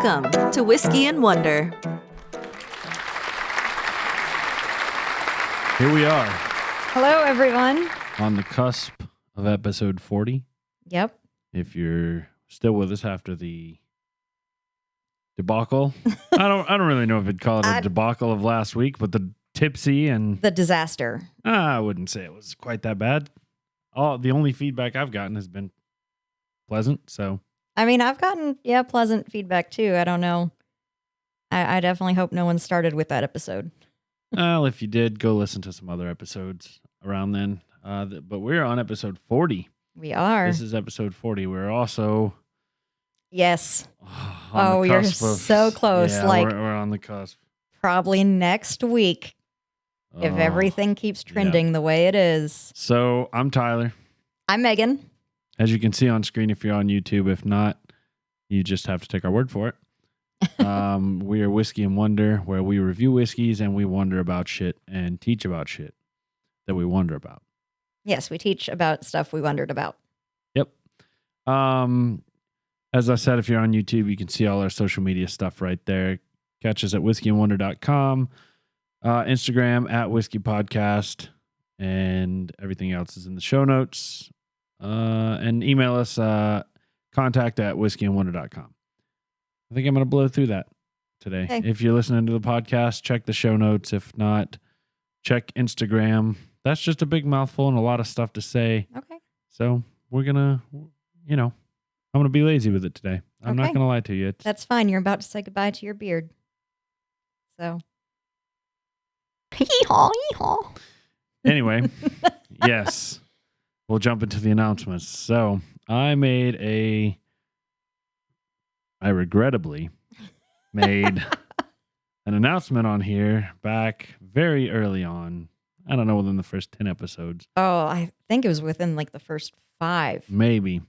Welcome to Whiskey and Wonder. Here we are Hello, everyone. on the cusp of episode 40. Yep. If you're still with us after the debacle, I don't really know if I'd call it a debacle of last week, but the tipsy and The disaster. I wouldn't say it was quite that bad. The only feedback I've gotten has been pleasant. So I mean, I've gotten, pleasant feedback too. I don't know. I definitely hope no one started with that episode. well, if you did, go listen to some other episodes around then. But we're on episode 40. We are. This is episode 40. We're also Yes. on the you're cusp of, so close. Yeah, Like we're on the cusp. probably next week if Oh, everything keeps trending the way it is. So I'm Tyler. I'm Megan. As you can see on screen if you're on YouTube. If not, you just have to take our word for it. We are Whiskey and Wonder, where we review whiskeys and we wonder about shit and teach about shit that we wonder about. Yes, we teach about stuff we wondered about. Yep. As I said, if you're on YouTube, you can see all our social media stuff right there. Catch us at whiskeyandwonder.com, Instagram at Whiskey Podcast, and everything else is in the show notes. And email us contact at whiskeyandwonder.com. I think I'm going to blow through that today. Okay. If you're listening to the podcast, check the show notes. If not, check Instagram. That's just a big mouthful and a lot of stuff to say. Okay. So we're going to, I'm going to be lazy with it today. I'm not Okay. going to lie to you. That's fine. You're about to say goodbye to your beard. So. Hee-haw, hee-haw. Anyway, yes. We'll jump into the announcements. So I regrettably made an announcement on here back very early on. I don't know, within the first 10 episodes. Oh, I think it was within like the first 5. Maybe.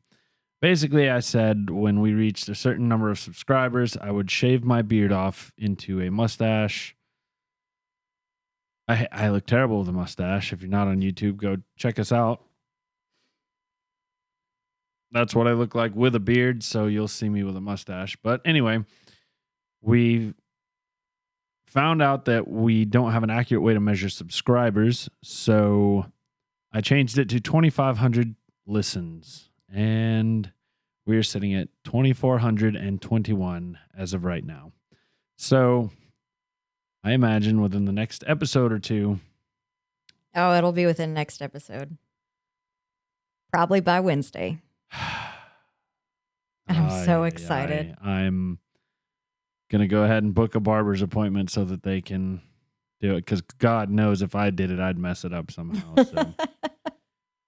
Basically, I said when we reached a certain number of subscribers, I would shave my beard off into a mustache. I look terrible with a mustache. If you're not on YouTube, go check us out. That's what I look like with a beard, so you'll see me with a mustache. But anyway, we found out that we don't have an accurate way to measure subscribers, so I changed it to 2,500 listens, and we're sitting at 2,421 as of right now. So I imagine within the next episode or two. Oh, it'll be within next episode. Probably by Wednesday. I'm so excited. I'm going to go ahead and book a barber's appointment so that they can do it. Because God knows if I did it, I'd mess it up somehow. So.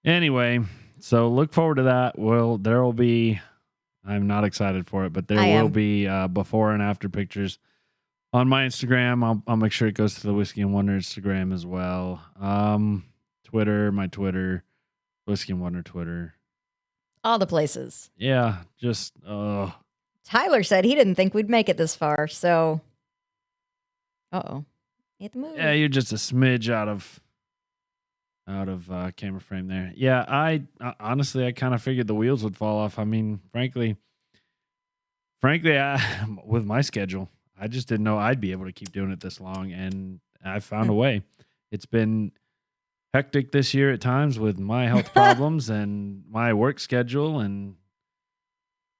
Anyway, so look forward to that. There will be, I'm not excited for it, but there will be before and after pictures on my Instagram. I'll make sure it goes to the Whiskey and Wonder Instagram as well. Twitter, my Twitter, Whiskey and Wonder Twitter. All the places. Yeah, just Tyler said he didn't think we'd make it this far, so. Uh-oh. Hit the move. yeah, you're just a smidge out of camera frame there. Yeah, I honestly, I kind of figured the wheels would fall off. I mean, frankly, with my schedule, I just didn't know I'd be able to keep doing it this long, and I found a way. It's been hectic this year at times with my health problems and my work schedule, and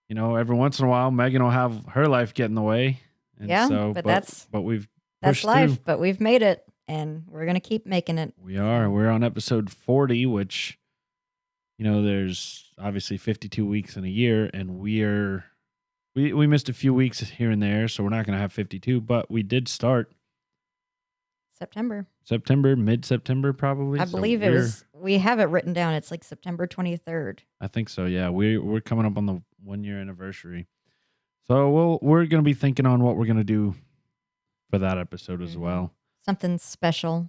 every once in a while Megan will have her life get in the way, and but we've that's pushed life through. But we've made it, and we're gonna keep making it. We're on episode 40, which there's obviously 52 weeks in a year, and we missed a few weeks here and there, so we're not gonna have 52, but we did start September, mid-September probably. I believe it was. We have it written down. It's like September 23rd. I think so. Yeah, we're coming up on the 1-year anniversary, so we're gonna be thinking on what we're gonna do for that episode as well. Something special.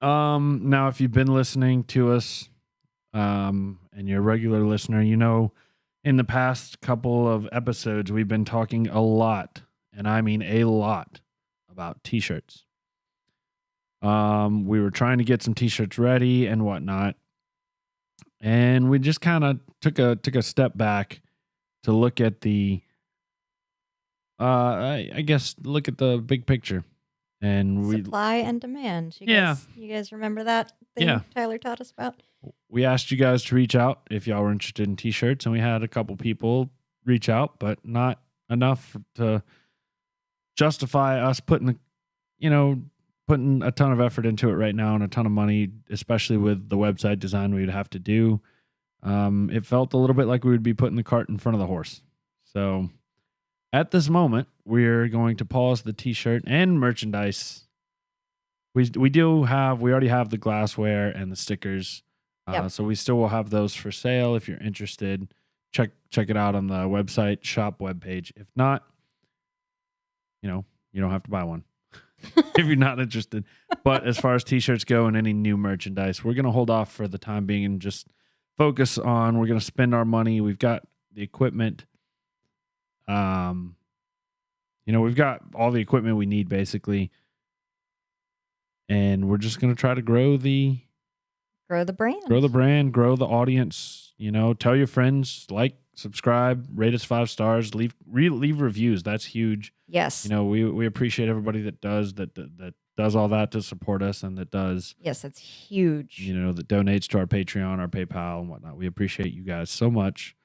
Now, if you've been listening to us, and you're a regular listener, in the past couple of episodes we've been talking a lot, and I mean a lot, about t-shirts. We were trying to get some t-shirts ready and whatnot. And we just kind of took a step back to look at the I guess look at the big picture, and Supply and demand. Yeah. You guys remember that thing Yeah. Tyler taught us about? we asked you guys to reach out if y'all were interested in t-shirts, and we had a couple people reach out, but not enough to justify us putting a ton of effort into it right now and a ton of money, especially with the website design we would have to do. It felt a little bit like we would be putting the cart in front of the horse. So at this moment, we're going to pause the t-shirt and merchandise. We already have the glassware and the stickers. Yep. So we still will have those for sale. If you're interested, check it out on the website shop webpage. If not, you don't have to buy one if you're not interested. But as far as t-shirts go and any new merchandise, we're going to hold off for the time being and just focus on, we're going to spend our money. We've got the equipment. We've got all the equipment we need basically. And we're just going to try to grow the brand, grow the audience, tell your friends, like, subscribe, rate us 5 stars, leave reviews. That's huge. Yes. We appreciate everybody that does all that to support us, and that does. Yes, that's huge. That donates to our Patreon, our PayPal, and whatnot. We appreciate you guys so much.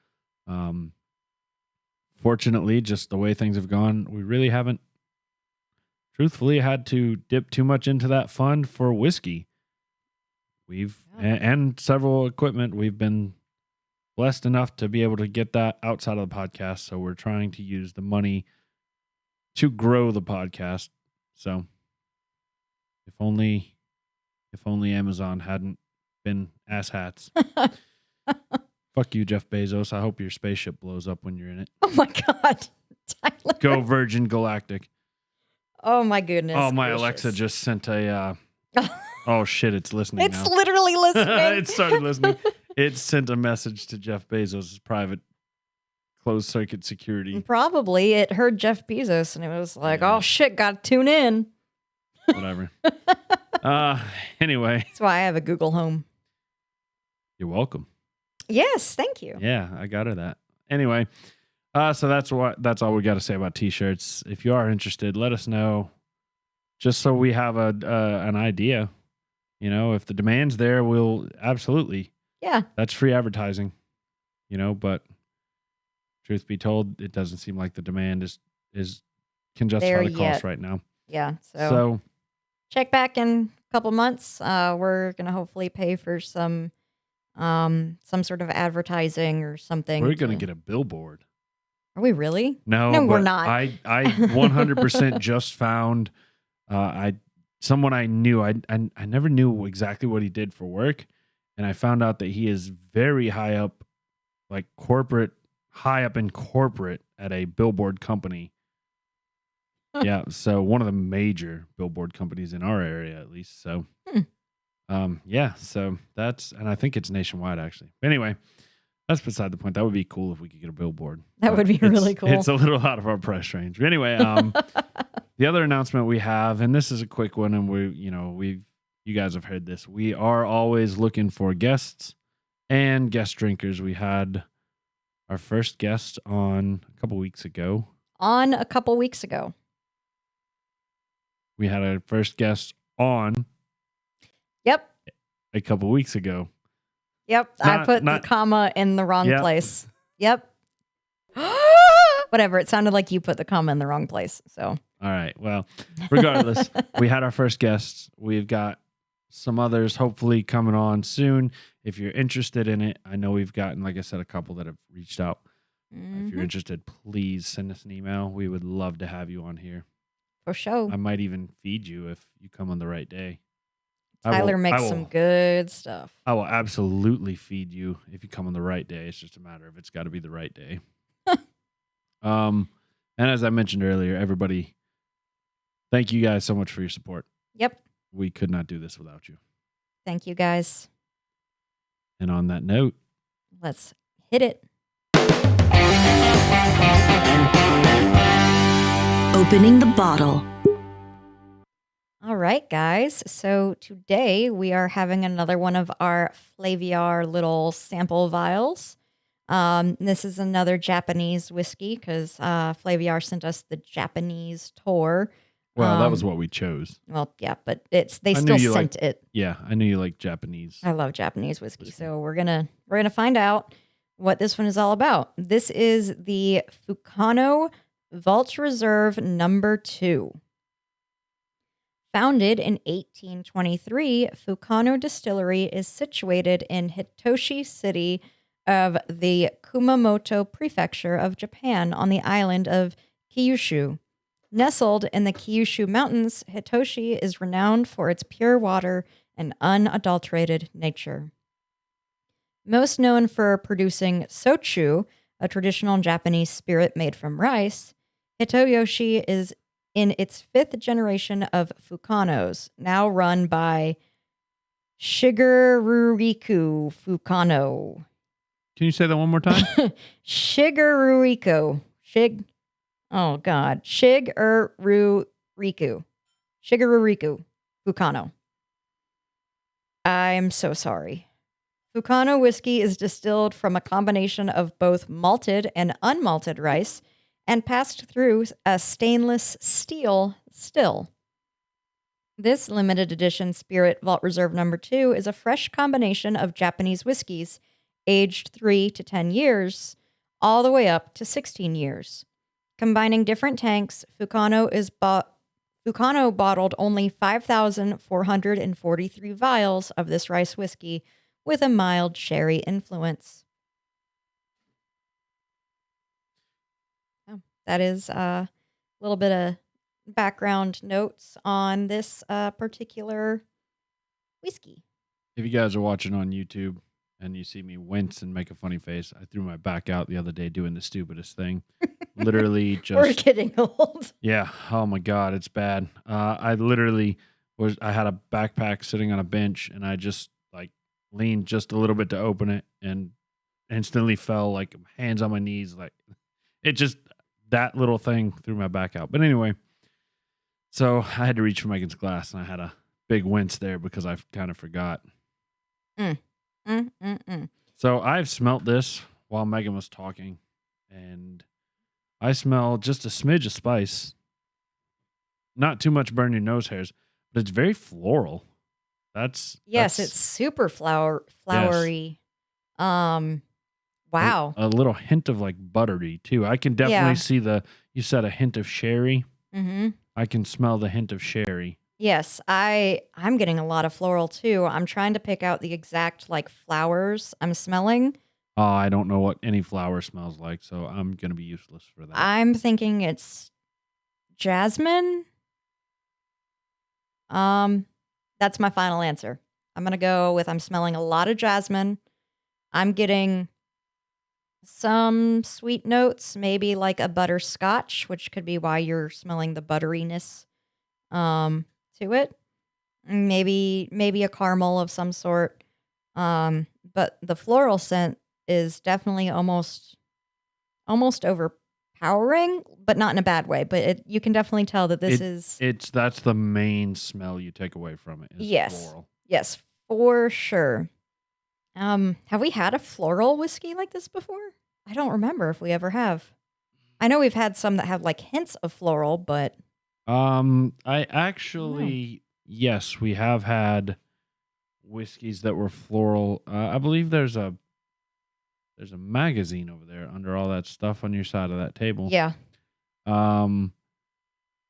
Fortunately, just the way things have gone, we really haven't truthfully had to dip too much into that fund for whiskey. And several equipment. We've been blessed enough to be able to get that outside of the podcast. So we're trying to use the money to grow the podcast. So if only Amazon hadn't been asshats. Fuck you, Jeff Bezos. I hope your spaceship blows up when you're in it. Oh my God. Tyler. Go Virgin Galactic. Oh my goodness. Oh, my gracious. Alexa just sent a oh shit, it's listening It's now. literally listening. It started listening. It sent a message to Jeff Bezos' private closed circuit security. Probably it heard Jeff Bezos and it was like, Yeah. oh shit, gotta tune in. Whatever. Anyway. That's why I have a Google Home. You're welcome. Yes, thank you. Yeah, I got her that. Anyway, so that's all we got to say about t-shirts. If you are interested, let us know, just so we have an idea. If the demand's there, we'll absolutely. Yeah. That's free advertising. But truth be told, it doesn't seem like the demand can justify There the cost yet. right now. Yeah. So check back in a couple months. We're gonna hopefully pay for some sort of advertising or something. we're gonna get a billboard. Are we really? No, No, we're but not. I 100% just found someone I knew. I never knew exactly what he did for work, and I found out that he is very high up, like high up in corporate at a billboard company. Yeah, so one of the major billboard companies in our area, at least. So, yeah, so and I think it's nationwide actually. Anyway, that's beside the point. That would be cool if we could get a billboard. That would be really cool. It's a little out of our price range. But anyway, the other announcement we have, and this is a quick one, and you guys have heard this. We are always looking for guests and guest drinkers. We had our first guest on a couple weeks ago. We had our first guest on. Yep. A couple weeks ago. Yep. I put the comma in the wrong place. Yep. Whatever. It sounded like you put the comma in the wrong place. So. All right. Well, regardless, we had our first guest. We've got some others hopefully coming on soon. If you're interested in it, I know we've gotten, like I said, a couple that have reached out. If you're interested, please send us an email. We would love to have you on here. For sure. I might even feed you if you come on the right day. Tyler makes some good stuff. I will absolutely feed you if you come on the right day. It's just a matter of it's got to be the right day. And as I mentioned earlier, everybody, thank you guys so much for your support. Yep. We could not do this without you. Thank you guys. And on that note, let's hit it. Opening the bottle. All right, guys. So today we are having another one of our Flaviar little sample vials. This is another Japanese whiskey because Flaviar sent us the Japanese tour. Well, that was what we chose. Well, yeah, but they I knew still you sent it. Yeah, I knew you like Japanese. I love Japanese whiskey, so we're gonna find out what this one is all about. This is the Fukano Vault Reserve Number 2. Founded in 1823, Fukano Distillery is situated in Hitoshi City of the Kumamoto Prefecture of Japan on the island of Kyushu. Nestled in the Kyushu Mountains, Hitoshi is renowned for its pure water and unadulterated nature. Most known for producing sochu, a traditional Japanese spirit made from rice, Hitoyoshi is in its 5th generation of Fukanos, now run by Shigeruiku Fukano. Can you say that one more time? Shigeruiku. Shigeruiku Fukano. I'm so sorry. Fukano whiskey is distilled from a combination of both malted and unmalted rice and passed through a stainless steel still. This limited edition Spirit Vault Reserve Number 2 is a fresh combination of Japanese whiskeys, aged 3 to 10 years, all the way up to 16 years. Combining different tanks, Fukano bottled only 5,443 vials of this rice whiskey with a mild sherry influence. Oh, that is a little bit of background notes on this particular whiskey. If you guys are watching on YouTube and you see me wince and make a funny face, I threw my back out the other day doing the stupidest thing. Literally just... We're getting old. Yeah. Oh my God, it's bad. I literally I had a backpack sitting on a bench and I just leaned just a little bit to open it and instantly fell, like hands on my knees. Like it just, that little thing threw my back out. But anyway, so I had to reach for Megan's glass and I had a big wince there because I kind of forgot. So I've smelt this while Megan was talking and I smell just a smidge of spice. Not too much burn your nose hairs, but it's very floral. Yes, it's super flowery. Yes. Wow. A little hint of like buttery too. I can definitely see you said a hint of sherry. Mm-hmm. I can smell the hint of sherry. Yes, I'm getting a lot of floral too. I'm trying to pick out the exact like flowers I'm smelling. I don't know what any flower smells like, so I'm going to be useless for that. I'm thinking it's jasmine. That's my final answer. I'm going to go with I'm smelling a lot of jasmine. I'm getting some sweet notes, maybe like a butterscotch, which could be why you're smelling the butteriness to it. Maybe a caramel of some sort. But the floral scent is definitely almost overpowering, but not in a bad way. But you can definitely tell that that's the main smell you take away from it. Is floral. Yes, for sure. Have we had a floral whiskey like this before? I don't remember if we ever have. I know we've had some that have like hints of floral, but I actually yes, we have had whiskeys that were floral. I believe there's a magazine over there under all that stuff on your side of that table. Yeah.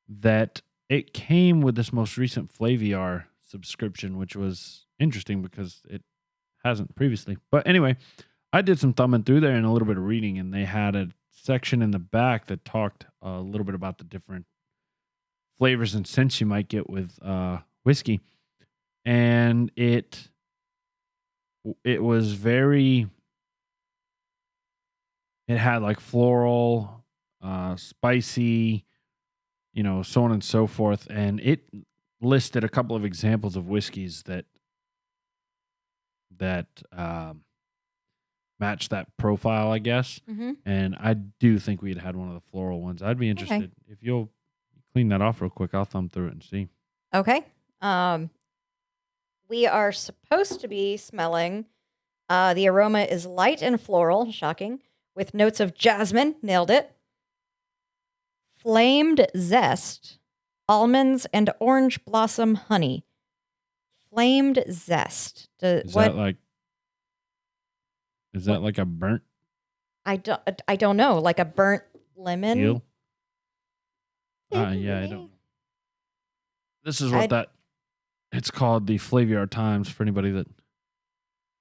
That it came with this most recent Flaviar subscription, which was interesting because it hasn't previously. But anyway, I did some thumbing through there and a little bit of reading, and they had a section in the back that talked a little bit about the different flavors and scents you might get with whiskey. And it was very... It had like floral, spicy, so on and so forth. And it listed a couple of examples of whiskeys that match that profile, I guess. Mm-hmm. And I do think we'd had one of the floral ones. I'd be interested. Okay. If you'll clean that off real quick, I'll thumb through it and see. Okay. We are supposed to be smelling The aroma is light and floral, shocking, with notes of jasmine, nailed it, flamed zest, almonds, and orange blossom honey. Flamed zest. Is that like a burnt I don't know, like a burnt lemon? peel? Yeah, I don't know. This is what it's called, the Flaviar Times, for anybody that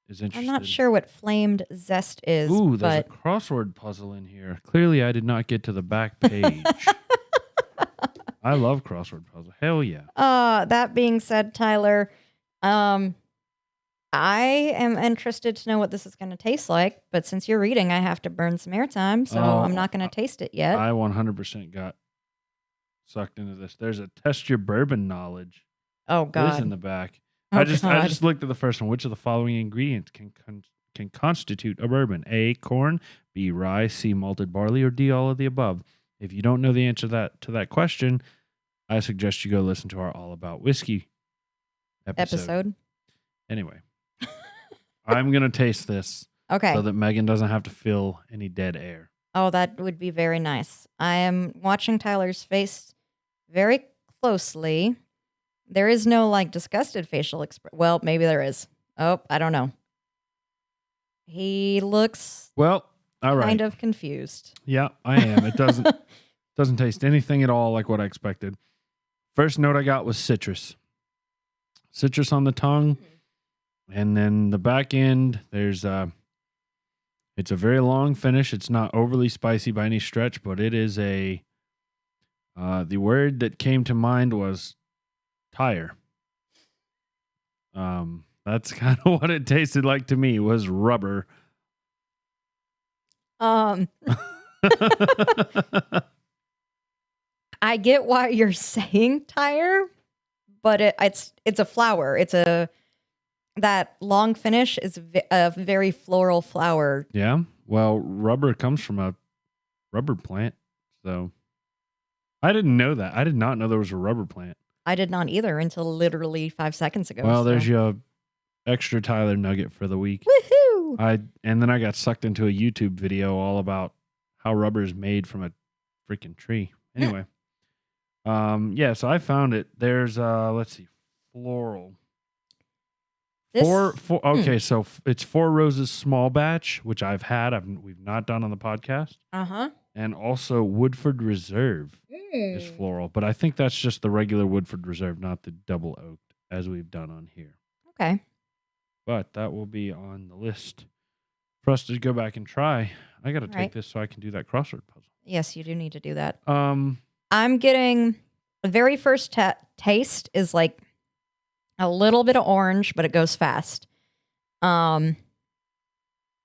is interested. I'm not sure what flamed zest is. Ooh, there's a crossword puzzle in here. Clearly, I did not get to the back page. I love crossword puzzle. Hell yeah. That being said, Tyler, I am interested to know what this is going to taste like. But since you're reading, I have to burn some airtime, so I'm not going to taste it yet. I 100% got sucked into this. There's a test your bourbon knowledge. Oh, God. It is in the back. Oh, I just looked at the first one. Which of the following ingredients can constitute a bourbon? A, corn, B, rye, C, malted barley, or D, all of the above? If you don't know the answer to that question, I suggest you go listen to our All About Whiskey episode. Anyway, I'm going to taste this. Okay. So that Megan doesn't have to fill any dead air. Oh, that would be very nice. I am watching Tyler's face very closely. There is no disgusted facial expression. Well, maybe there is. Oh, I don't know. He looks all right. kind of confused. Yeah, I am. It doesn't taste anything at all like what I expected. First note I got was citrus. Citrus on the tongue. And then the back end, it's a very long finish. It's not overly spicy by any stretch, but it is the word that came to mind was tire. That's kind of what it tasted like to me, was rubber. I get why you're saying tire, but it's a flower. That long finish is a very floral flower. Yeah. Well, rubber comes from a rubber plant. So I didn't know that. I did not know there was a rubber plant. I did not either until literally 5 seconds ago. Well, there's your extra Tyler nugget for the week. Woohoo! And then I got sucked into a YouTube video all about how rubber is made from a freaking tree. Anyway. So I found it. There's let's see, floral. Okay, so it's Four Roses small batch, which I've had. We've not done on the podcast. And also Woodford Reserve is floral, but I think that's just the regular Woodford Reserve, not the double oaked as we've done on here. Okay. But that will be on the list for us to go back and try. I got to take this so I can do that crossword puzzle. Yes, you do need to do that. I'm getting the very first taste is like a little bit of orange, but it goes fast.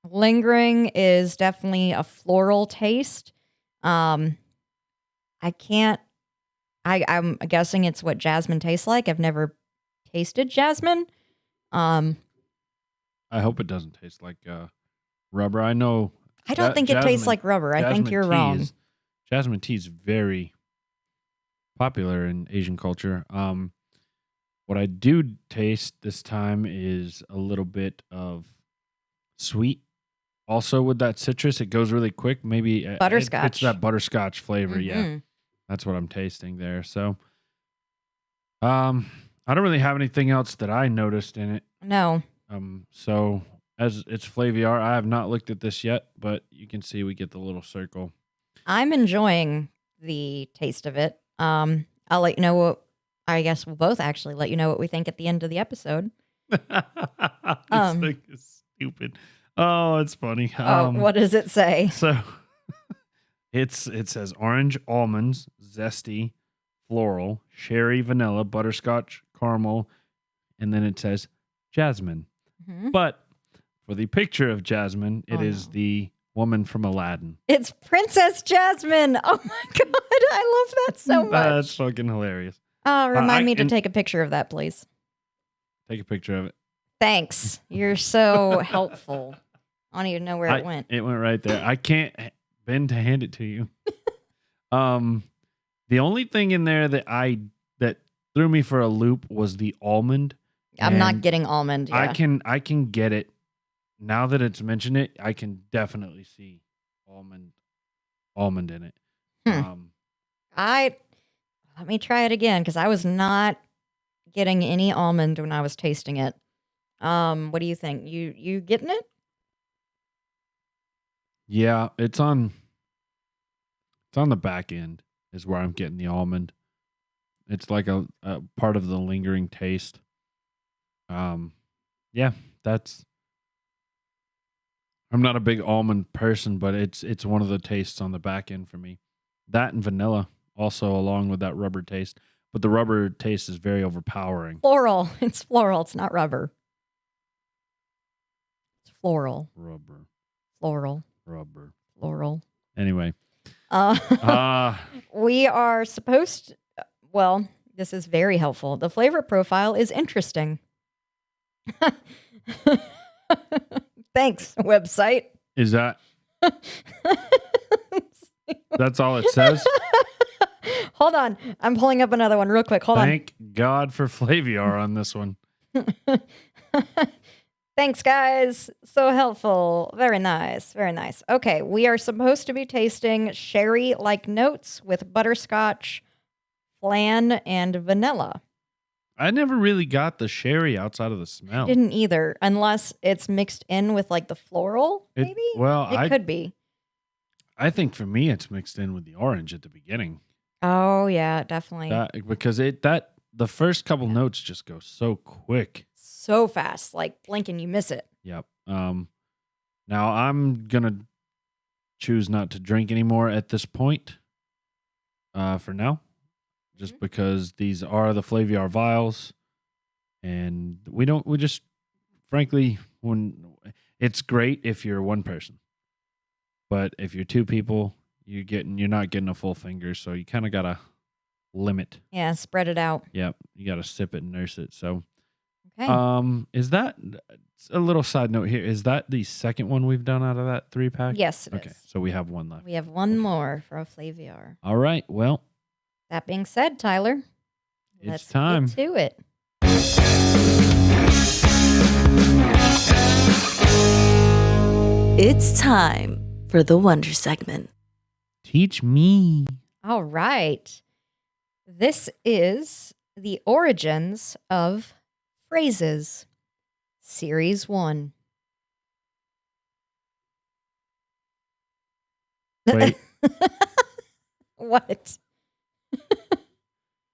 Lingering is definitely a floral taste. I'm guessing it's what jasmine tastes like. I've never tasted jasmine. I hope it doesn't taste like rubber. I know. I don't think it tastes like rubber. I think you're wrong. Jasmine tea is very popular in Asian culture. What I do taste this time is a little bit of sweet. Also with that citrus, it goes really quick. Maybe butterscotch. It's that butterscotch flavor. Yeah, that's what I'm tasting there. So, I don't really have anything else that I noticed in it. No. So as it's Flaviar, I have not looked at this yet, but you can see we get the little circle. I'm enjoying the taste of it. I'll let you know I guess we'll both actually let you know what we think at the end of the episode. This thing is stupid. Oh, it's funny. What does it say? So it says orange, almonds, zesty, floral, sherry, vanilla, butterscotch, caramel, and then it says jasmine. Mm-hmm. But for the picture of Jasmine, it is the woman from Aladdin. It's Princess Jasmine. Oh my God. I love that so much. That's fucking hilarious. Remind me to take a picture of that, please. Take a picture of it. Thanks. You're so helpful. I don't even know where it went. It went right there. I can't bend to hand it to you. The only thing in there that threw me for a loop was the almond. I'm not getting almond. Yeah. I can get it now that it's mentioned it, I can definitely see almond in it. Hmm. Let me try it again because I was not getting any almond when I was tasting it. What do you think? You getting it? Yeah, it's on the back end is where I'm getting the almond. It's like a part of the lingering taste. Yeah, that's. I'm not a big almond person, but it's one of the tastes on the back end for me. That and vanilla also along with that rubber taste, but the rubber taste is very overpowering. Floral. It's floral. It's not rubber. It's floral. Rubber. Floral. Anyway, Uh, we are supposed. Well, this is very helpful. The flavor profile is interesting. Thanks, website. is that that's all it says? Hold on. I'm pulling up another one real quick. Hold Thank God for Flaviar on this one. on. Thanks, guys. So helpful. Very nice. Very nice. Okay, we are supposed to be tasting sherry-like notes with butterscotch, flan, and vanilla. I never really got the sherry outside of the smell. Didn't either, unless it's mixed in with like the floral, maybe? It could be. I think for me, it's mixed in with the orange at the beginning. Oh, yeah, definitely. Because the first couple notes just go so quick. So fast, like blink and you miss it. Yep. Now I'm gonna choose not to drink anymore at this point. For now, just because these are the Flaviar vials, and we just frankly, when it's great if you're one person, but if you're two people, you're not getting a full finger, so you kind of gotta limit. Yeah, spread it out. Yep, you gotta sip it and nurse it. So. Okay. Is that a little side note here? Is that the second one we've done out of that 3-pack? Yes, it is. Okay, so we have one left. We have one more for a Flaviar. All right, well. That being said, Tyler, let's time. get to it. It's time for the Wonder segment. Teach me. All right. This is the origins of phrases, Series 1. Wait. What?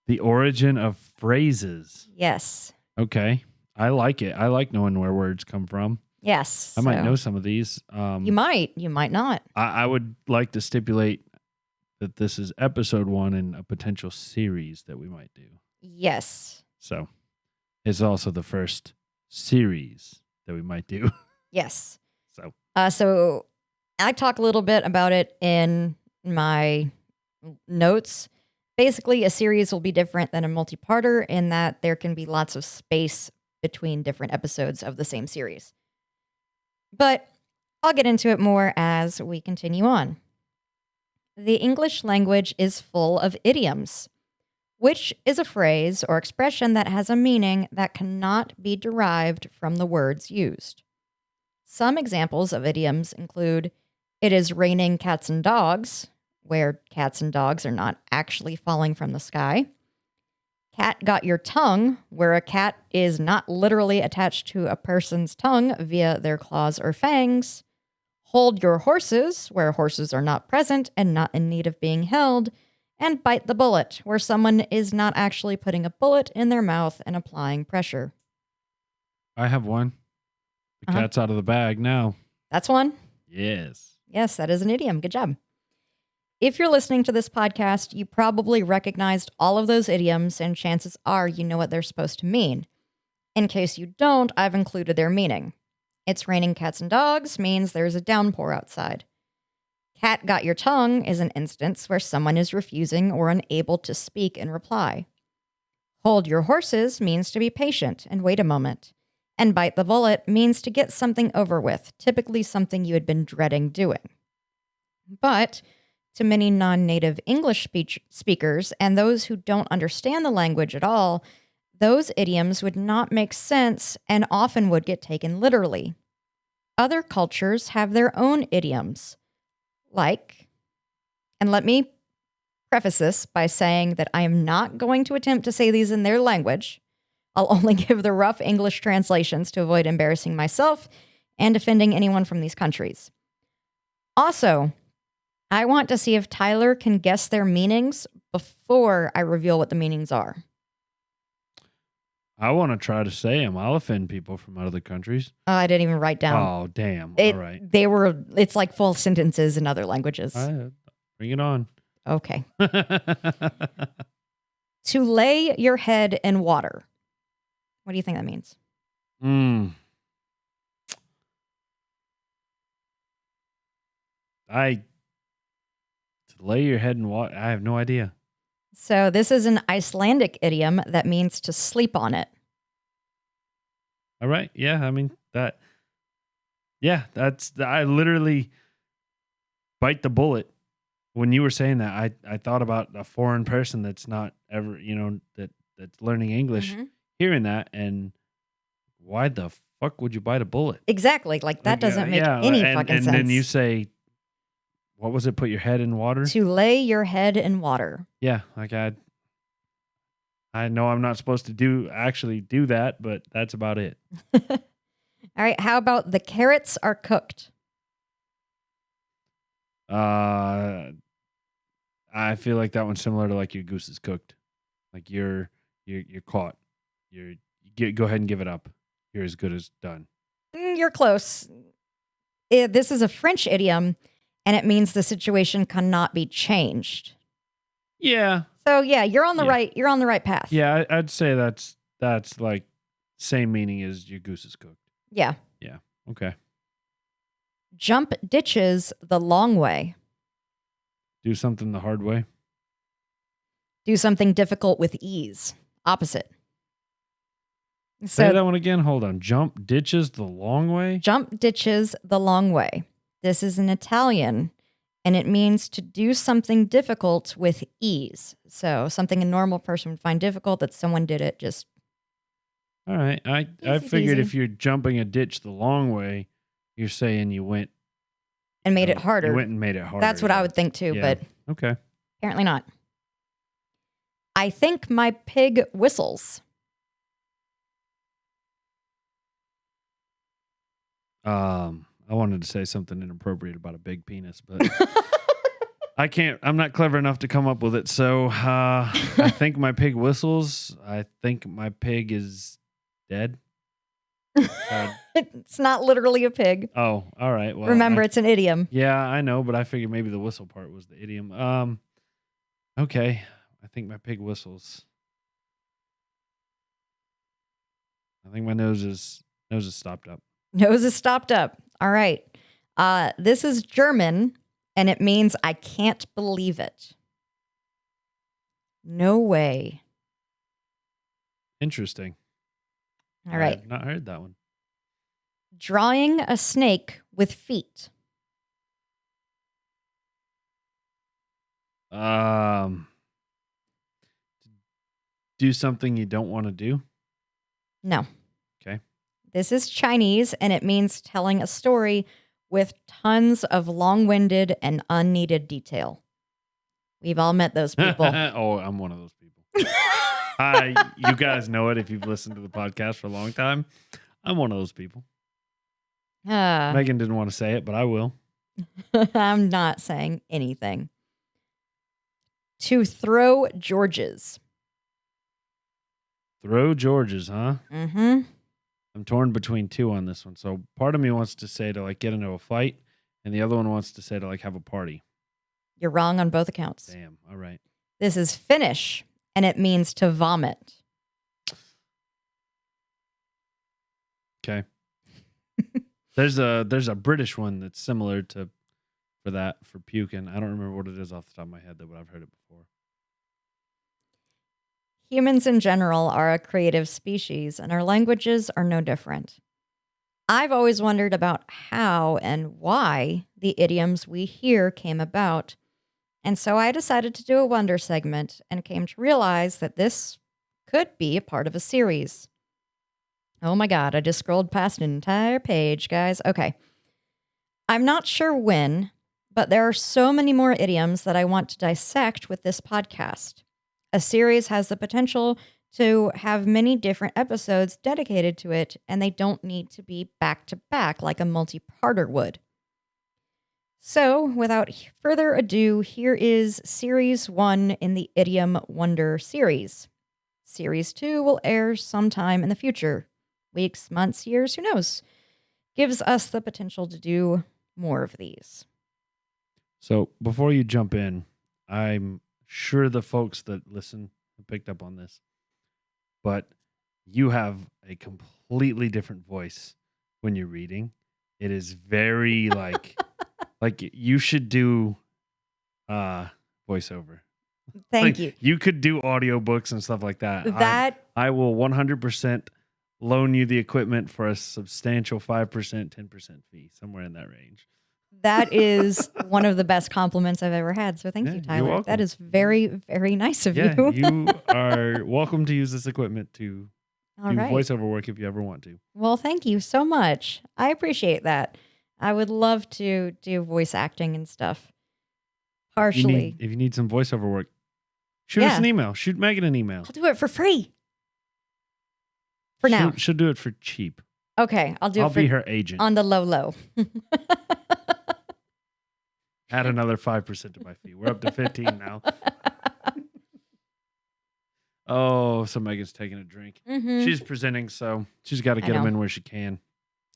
The origin of phrases. Yes. Okay. I like it. I like knowing where words come from. Yes. I might know some of these. You might. You might not. I would like to stipulate that this is episode 1 in a potential series that we might do. Yes. So it's also the first series that we might do. Yes. So I talk a little bit about it in my notes. Basically, a series will be different than a multi-parter in that there can be lots of space between different episodes of the same series. But I'll get into it more as we continue on. The English language is full of idioms, which is a phrase or expression that has a meaning that cannot be derived from the words used. Some examples of idioms include, it is raining cats and dogs, where cats and dogs are not actually falling from the sky. Cat got your tongue, where a cat is not literally attached to a person's tongue via their claws or fangs. Hold your horses, where horses are not present and not in need of being held. And bite the bullet, where someone is not actually putting a bullet in their mouth and applying pressure. I have one. The cat's out of the bag now. That's one? Yes. Yes, that is an idiom. Good job. If you're listening to this podcast, you probably recognized all of those idioms, and chances are you know what they're supposed to mean. In case you don't, I've included their meaning. It's raining cats and dogs means there's a downpour outside. Cat got your tongue is an instance where someone is refusing or unable to speak in reply. Hold your horses means to be patient and wait a moment. And bite the bullet means to get something over with, typically something you had been dreading doing. But to many non-native English speakers and those who don't understand the language at all, those idioms would not make sense and often would get taken literally. Other cultures have their own idioms, like, and let me preface this by saying that I am not going to attempt to say these in their language. I'll only give the rough English translations to avoid embarrassing myself and offending anyone from these countries. Also, I want to see if Tyler can guess their meanings before I reveal what the meanings are. I want to try to say them. I'll offend people from other countries. I didn't even write down. Oh, damn. All right. It's like full sentences in other languages. All right. Bring it on. Okay. To lay your head in water. What do you think that means? To lay your head in water. I have no idea. So this is an Icelandic idiom that means to sleep on it. All right. Yeah. I mean, that. Yeah. I literally bite the bullet. When you were saying that, I thought about a foreign person that's not ever, that's learning English, hearing that, and why the fuck would you bite a bullet? Exactly. Like that doesn't make any fucking sense. And then you say, what was it? Put your head in water? To lay your head in water. Yeah. Like I know I'm not supposed to actually do that, but that's about it. All right. How about the carrots are cooked? I feel like that one's similar to like your goose is cooked. Like you're caught. Go ahead and give it up. You're as good as done. You're close. This is a French idiom, and it means the situation cannot be changed. Yeah. So yeah, you're on the right. You're on the right path. Yeah, I'd say that's like same meaning as your goose is cooked. Yeah. Yeah. Okay. Jump ditches the long way. Do something the hard way. Do something difficult with ease. Opposite. Say that one again. Hold on. Jump ditches the long way? Jump ditches the long way. This is in Italian, and it means to do something difficult with ease. So something a normal person would find difficult, that someone did it just... All right. I figured if you're jumping a ditch the long way, you're saying you went... And made it harder. You went and made it harder. That's what I would think too, but... Okay. Apparently not. I think my pig whistles. I wanted to say something inappropriate about a big penis, but I can't. I'm not clever enough to come up with it. So I think my pig whistles. I think my pig is dead. It's not literally a pig. Oh, all right. Well, remember, it's an idiom. Yeah, I know, but I figured maybe the whistle part was the idiom. Okay. I think my pig whistles. I think my nose is stopped up. Nose is stopped up. All right. This is German, and it means I can't believe it. No way. Interesting. All right. I've not heard that one. Drawing a snake with feet. Do something you don't want to do? No. Okay. This is Chinese, and it means telling a story with tons of long-winded and unneeded detail. We've all met those people. Oh, I'm one of those people. You guys know it if you've listened to the podcast for a long time. I'm one of those people. Megan didn't want to say it, but I will. I'm not saying anything. To throw Georges. Throw Georges, huh? Mm-hmm. I'm torn between two on this one. So part of me wants to say to like get into a fight, and the other one wants to say to like have a party. You're wrong on both accounts. Damn. All right. This is Finnish, and it means to vomit. Okay. There's a British one that's similar to for puking. I don't remember what it is off the top of my head though, but I've heard it before. Humans in general are a creative species, and our languages are no different. I've always wondered about how and why the idioms we hear came about, and so I decided to do a wonder segment and came to realize that this could be a part of a series. Oh my God, I just scrolled past an entire page, guys. Okay. I'm not sure when, but there are so many more idioms that I want to dissect with this podcast. A series has the potential to have many different episodes dedicated to it, and they don't need to be back to back like a multi-parter would. So, without further ado, here is Series 1 in the Idiom Wonder series. Series 2 will air sometime in the future. Weeks, months, years, who knows? Gives us the potential to do more of these. So before you jump in, I'm sure the folks that listen have picked up on this, but you have a completely different voice when you're reading. It is very like you should do voiceover. Thank Like, you. You could do audiobooks and stuff like that. That I will 100% loan you the equipment for a substantial 5%, 10% fee, somewhere in that range. that is one of the best compliments I've ever had. So thank Yeah, you, you're Tyler. welcome. That is very, very nice of Yeah, you. you are welcome to use this equipment to All do right. voiceover work if you ever want to. Well, thank you so much. I appreciate that. I would love to do voice acting and stuff. Partially. If you need some voiceover work, shoot us an email. Shoot Megan an email. I'll do it for free. For now. She'll do it for cheap. Okay, I'll do I'll it for be her agent. on the low. Add another 5% to my fee. We're up to 15 now. Oh, so Megan's taking a drink. Mm-hmm. She's presenting, so she's got to get them in where she can.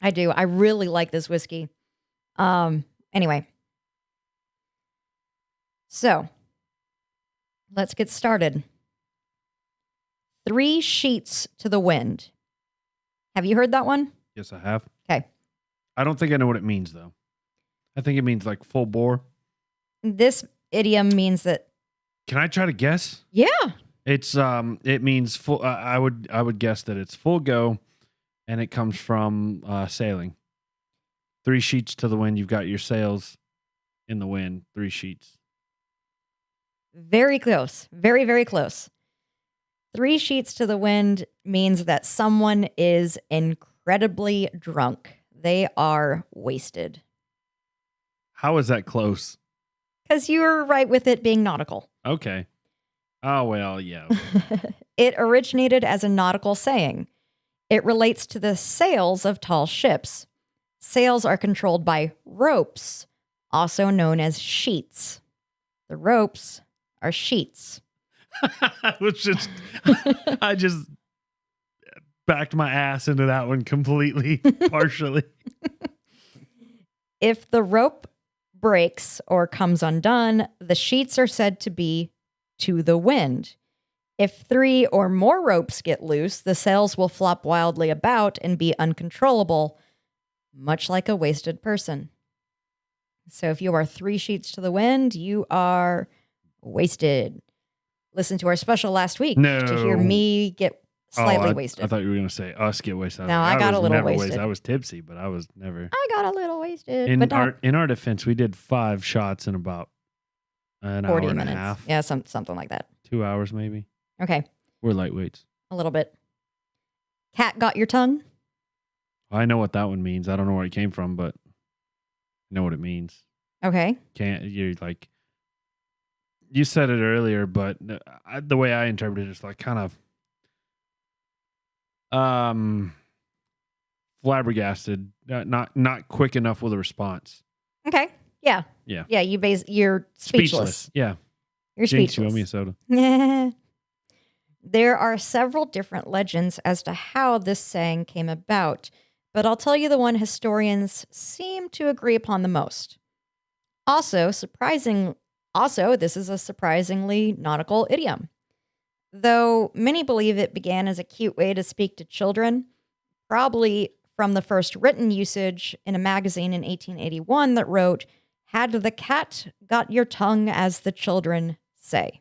I do. I really like this whiskey. Anyway. So, let's get started. 3 sheets to the wind. Have you heard that one? Yes, I have. Okay. I don't think I know what it means, though. I think it means like full bore. This idiom means that. Can I try to guess? Yeah. It's it means full. I would guess that it's full go, and it comes from sailing. 3 sheets to the wind. You've got your sails in the wind. 3 sheets. Very close. Very, very close. 3 sheets to the wind means that someone is incredibly drunk. They are wasted. How is that close? Because you were right with it being nautical. Okay. Oh, well, yeah. It originated as a nautical saying. It relates to the sails of tall ships. Sails are controlled by ropes, also known as sheets. The ropes are sheets. I just backed my ass into that one completely, partially. If the rope breaks or comes undone, the sheets are said to be to the wind. If 3 or more ropes get loose, the sails will flop wildly about and be uncontrollable, much like a wasted person. So if you are 3 sheets to the wind, you are wasted. Listen to our special last week to hear me get slightly wasted. I thought you were going to say us get wasted. No, I got a little never wasted. I was tipsy, but I was never. I got a little wasted. In our defense, we did 5 shots in about an 40 hour and minutes. a half. Yeah, something like that. 2 hours maybe. Okay. We're lightweights. A little bit. Cat got your tongue? I know what that one means. I don't know where it came from, but I know what it means. Okay. You're like, you said it earlier, but the way I interpret it is like kind of flabbergasted, not quick enough with a response. Okay. Yeah. Yeah. Yeah. You're speechless. Yeah. You're Jinx, speechless. you owe me a soda. There are several different legends as to how this saying came about, but I'll tell you the one historians seem to agree upon the most. Also, this is a surprisingly nautical idiom. Though many believe it began as a cute way to speak to children, probably from the first written usage in a magazine in 1881 that wrote, "Had the cat got your tongue, as the children say."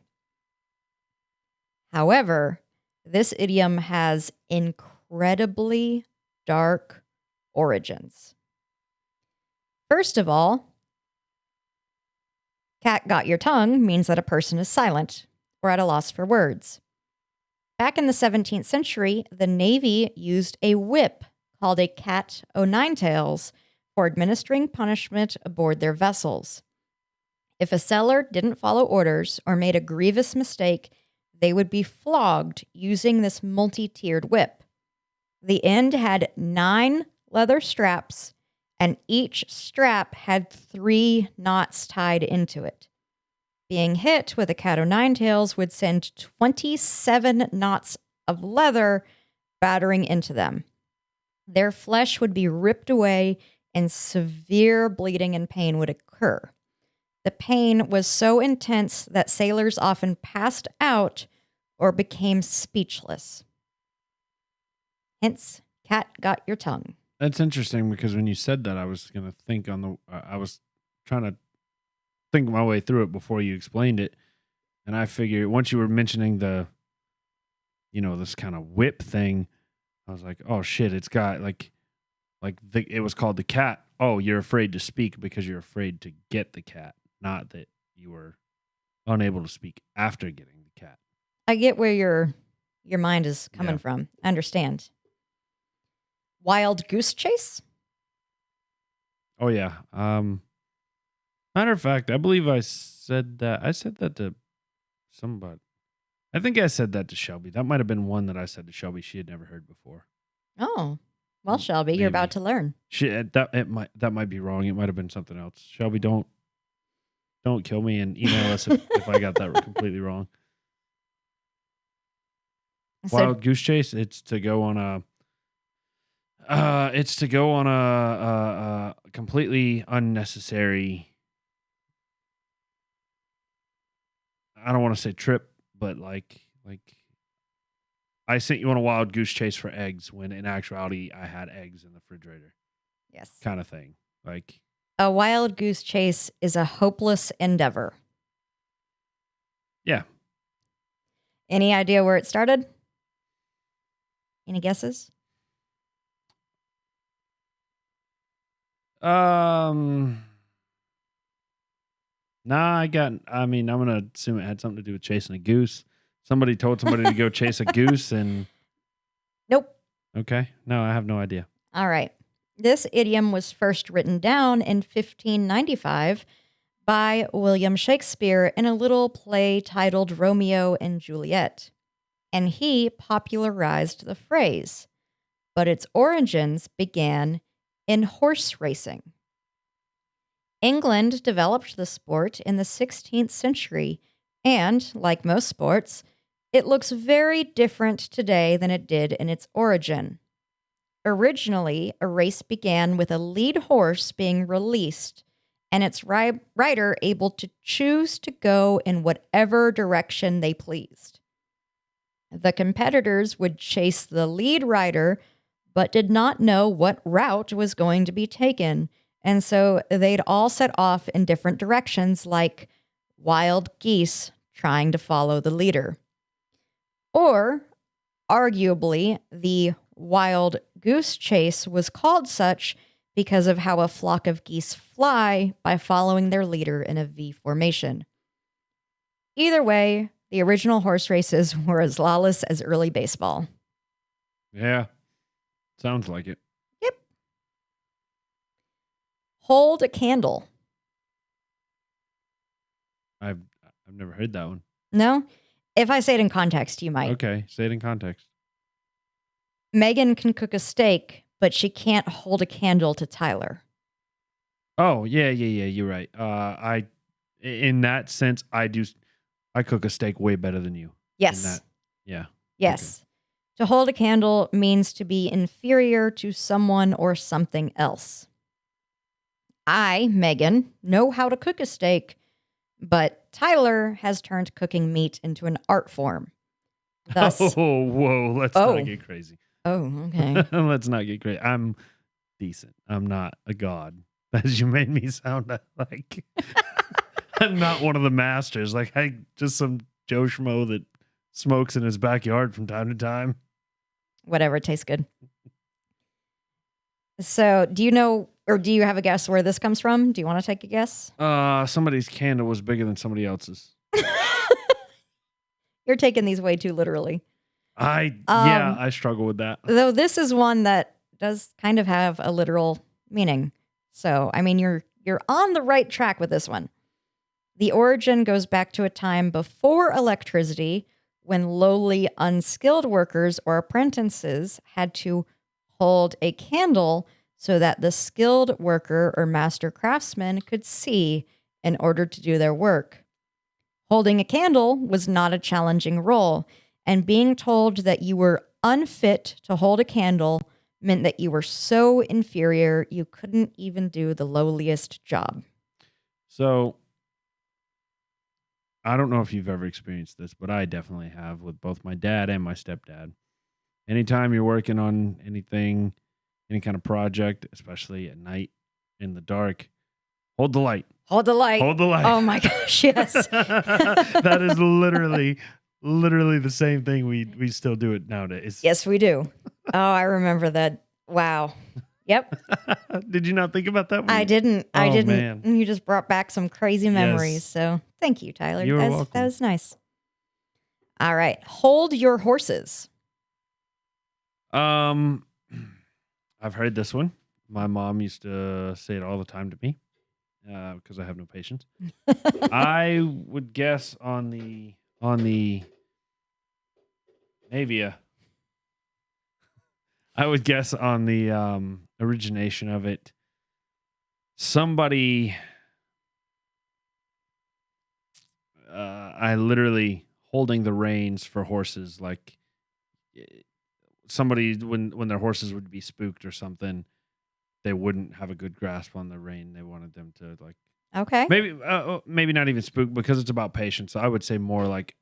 However, this idiom has incredibly dark origins. First of all, cat got your tongue means that a person is silent or at a loss for words. Back in the 17th century, the Navy used a whip called a cat o' nine tails for administering punishment aboard their vessels. If a sailor didn't follow orders or made a grievous mistake, they would be flogged using this multi-tiered whip. The end had 9 leather straps, and each strap had 3 knots tied into it. Being hit with a cat o' nine tails would send 27 knots of leather battering into them. Their flesh would be ripped away, and severe bleeding and pain would occur. The pain was so intense that sailors often passed out or became speechless. Hence, cat got your tongue. That's interesting because when you said that, I was going to think I was trying to think my way through it before you explained it. And I figured once you were mentioning this kind of whip thing, I was like, oh shit, it's got it was called the cat. Oh, you're afraid to speak because you're afraid to get the cat, not that you were unable to speak after getting the cat. I get where your mind is coming from. I understand. Wild goose chase? Oh yeah. Matter of fact, I believe I said that. I said that to somebody. I think I said that to Shelby. That might have been one that I said to Shelby she had never heard before. Oh, well, Shelby, you're about to learn. That might be wrong. It might have been something else. Shelby, don't kill me and email us if I got that completely wrong. Wild goose chase. It's to go on a completely unnecessary. I don't want to say trip, but like I sent you on a wild goose chase for eggs when in actuality I had eggs in the refrigerator. Yes. Kind of thing. Like a wild goose chase is a hopeless endeavor. Yeah. Any idea where it started? Any guesses? Nah, I'm going to assume it had something to do with chasing a goose. Somebody told somebody to go chase a goose and... Nope. Okay. No, I have no idea. All right. This idiom was first written down in 1595 by William Shakespeare in a little play titled Romeo and Juliet. And he popularized the phrase, but its origins began in horse racing. England developed the sport in the 16th century, and, like most sports, it looks very different today than it did in its origin. Originally, a race began with a lead horse being released and its rider able to choose to go in whatever direction they pleased. The competitors would chase the lead rider, but did not know what route was going to be taken, and so they'd all set off in different directions like wild geese trying to follow the leader. Or, arguably, the wild goose chase was called such because of how a flock of geese fly by following their leader in a V formation. Either way, the original horse races were as lawless as early baseball. Yeah. Sounds like it. Yep. Hold a candle. I've never heard that one. No? If I say it in context, you might. Okay, say it in context. Megan can cook a steak, but she can't hold a candle to Tyler. Oh, yeah, you're right. In that sense, I cook a steak way better than you. Yes. Yeah. Yes. Okay. To hold a candle means to be inferior to someone or something else. I, Megan, know how to cook a steak, but Tyler has turned cooking meat into an art form. Thus, oh, whoa, let's not get crazy. Oh, okay. Let's not get crazy. I'm decent. I'm not a god, as you made me sound like. I'm not one of the masters. Like, I just some Joe Schmo that smokes in his backyard from time to time. Whatever, it tastes good. So, do you know, or do you have a guess where this comes from? Do you want to take a guess? Somebody's candle was bigger than somebody else's. You're taking these way too literally. I struggle with that. Though this is one that does kind of have a literal meaning. So, I mean, you're on the right track with this one. The origin goes back to a time before electricity when lowly unskilled workers or apprentices had to hold a candle so that the skilled worker or master craftsman could see in order to do their work. Holding a candle was not a challenging role, and being told that you were unfit to hold a candle meant that you were so inferior you couldn't even do the lowliest job. So I don't know if you've ever experienced this, but I definitely have with both my dad and my stepdad. Anytime you're working on anything, any kind of project, especially at night in the dark, hold the light. Hold the light. Hold the light. Oh my gosh, yes. That is literally the same thing. We still do it nowadays. Yes, we do. Oh, I remember that. Wow. Yep. Did you not think about that one? I didn't. Oh, I didn't. man. And you just brought back some crazy memories. Yes. So thank you, Tyler. You're welcome. That was nice. All right. Hold your horses. I've heard this one. My mom used to say it all the time to me because I have no patience. I would guess on the Navia. I would guess on the origination of it. Somebody, I literally holding the reins for horses, like somebody when their horses would be spooked or something, they wouldn't have a good grasp on the rein. They wanted them to Okay. maybe not even spook because it's about patience. So I would say more like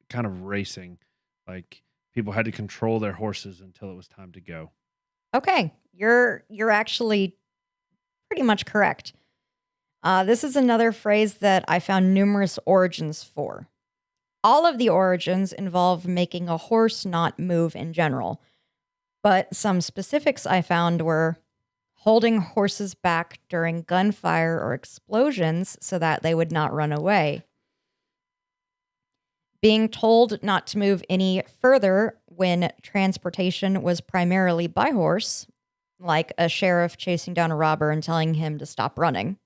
kind of racing, like people had to control their horses until it was time to go. Okay. You're actually pretty much correct. This is another phrase that I found numerous origins for. All of the origins involve making a horse not move in general, but some specifics I found were holding horses back during gunfire or explosions so that they would not run away. Being told not to move any further when transportation was primarily by horse, like a sheriff chasing down a robber and telling him to stop running.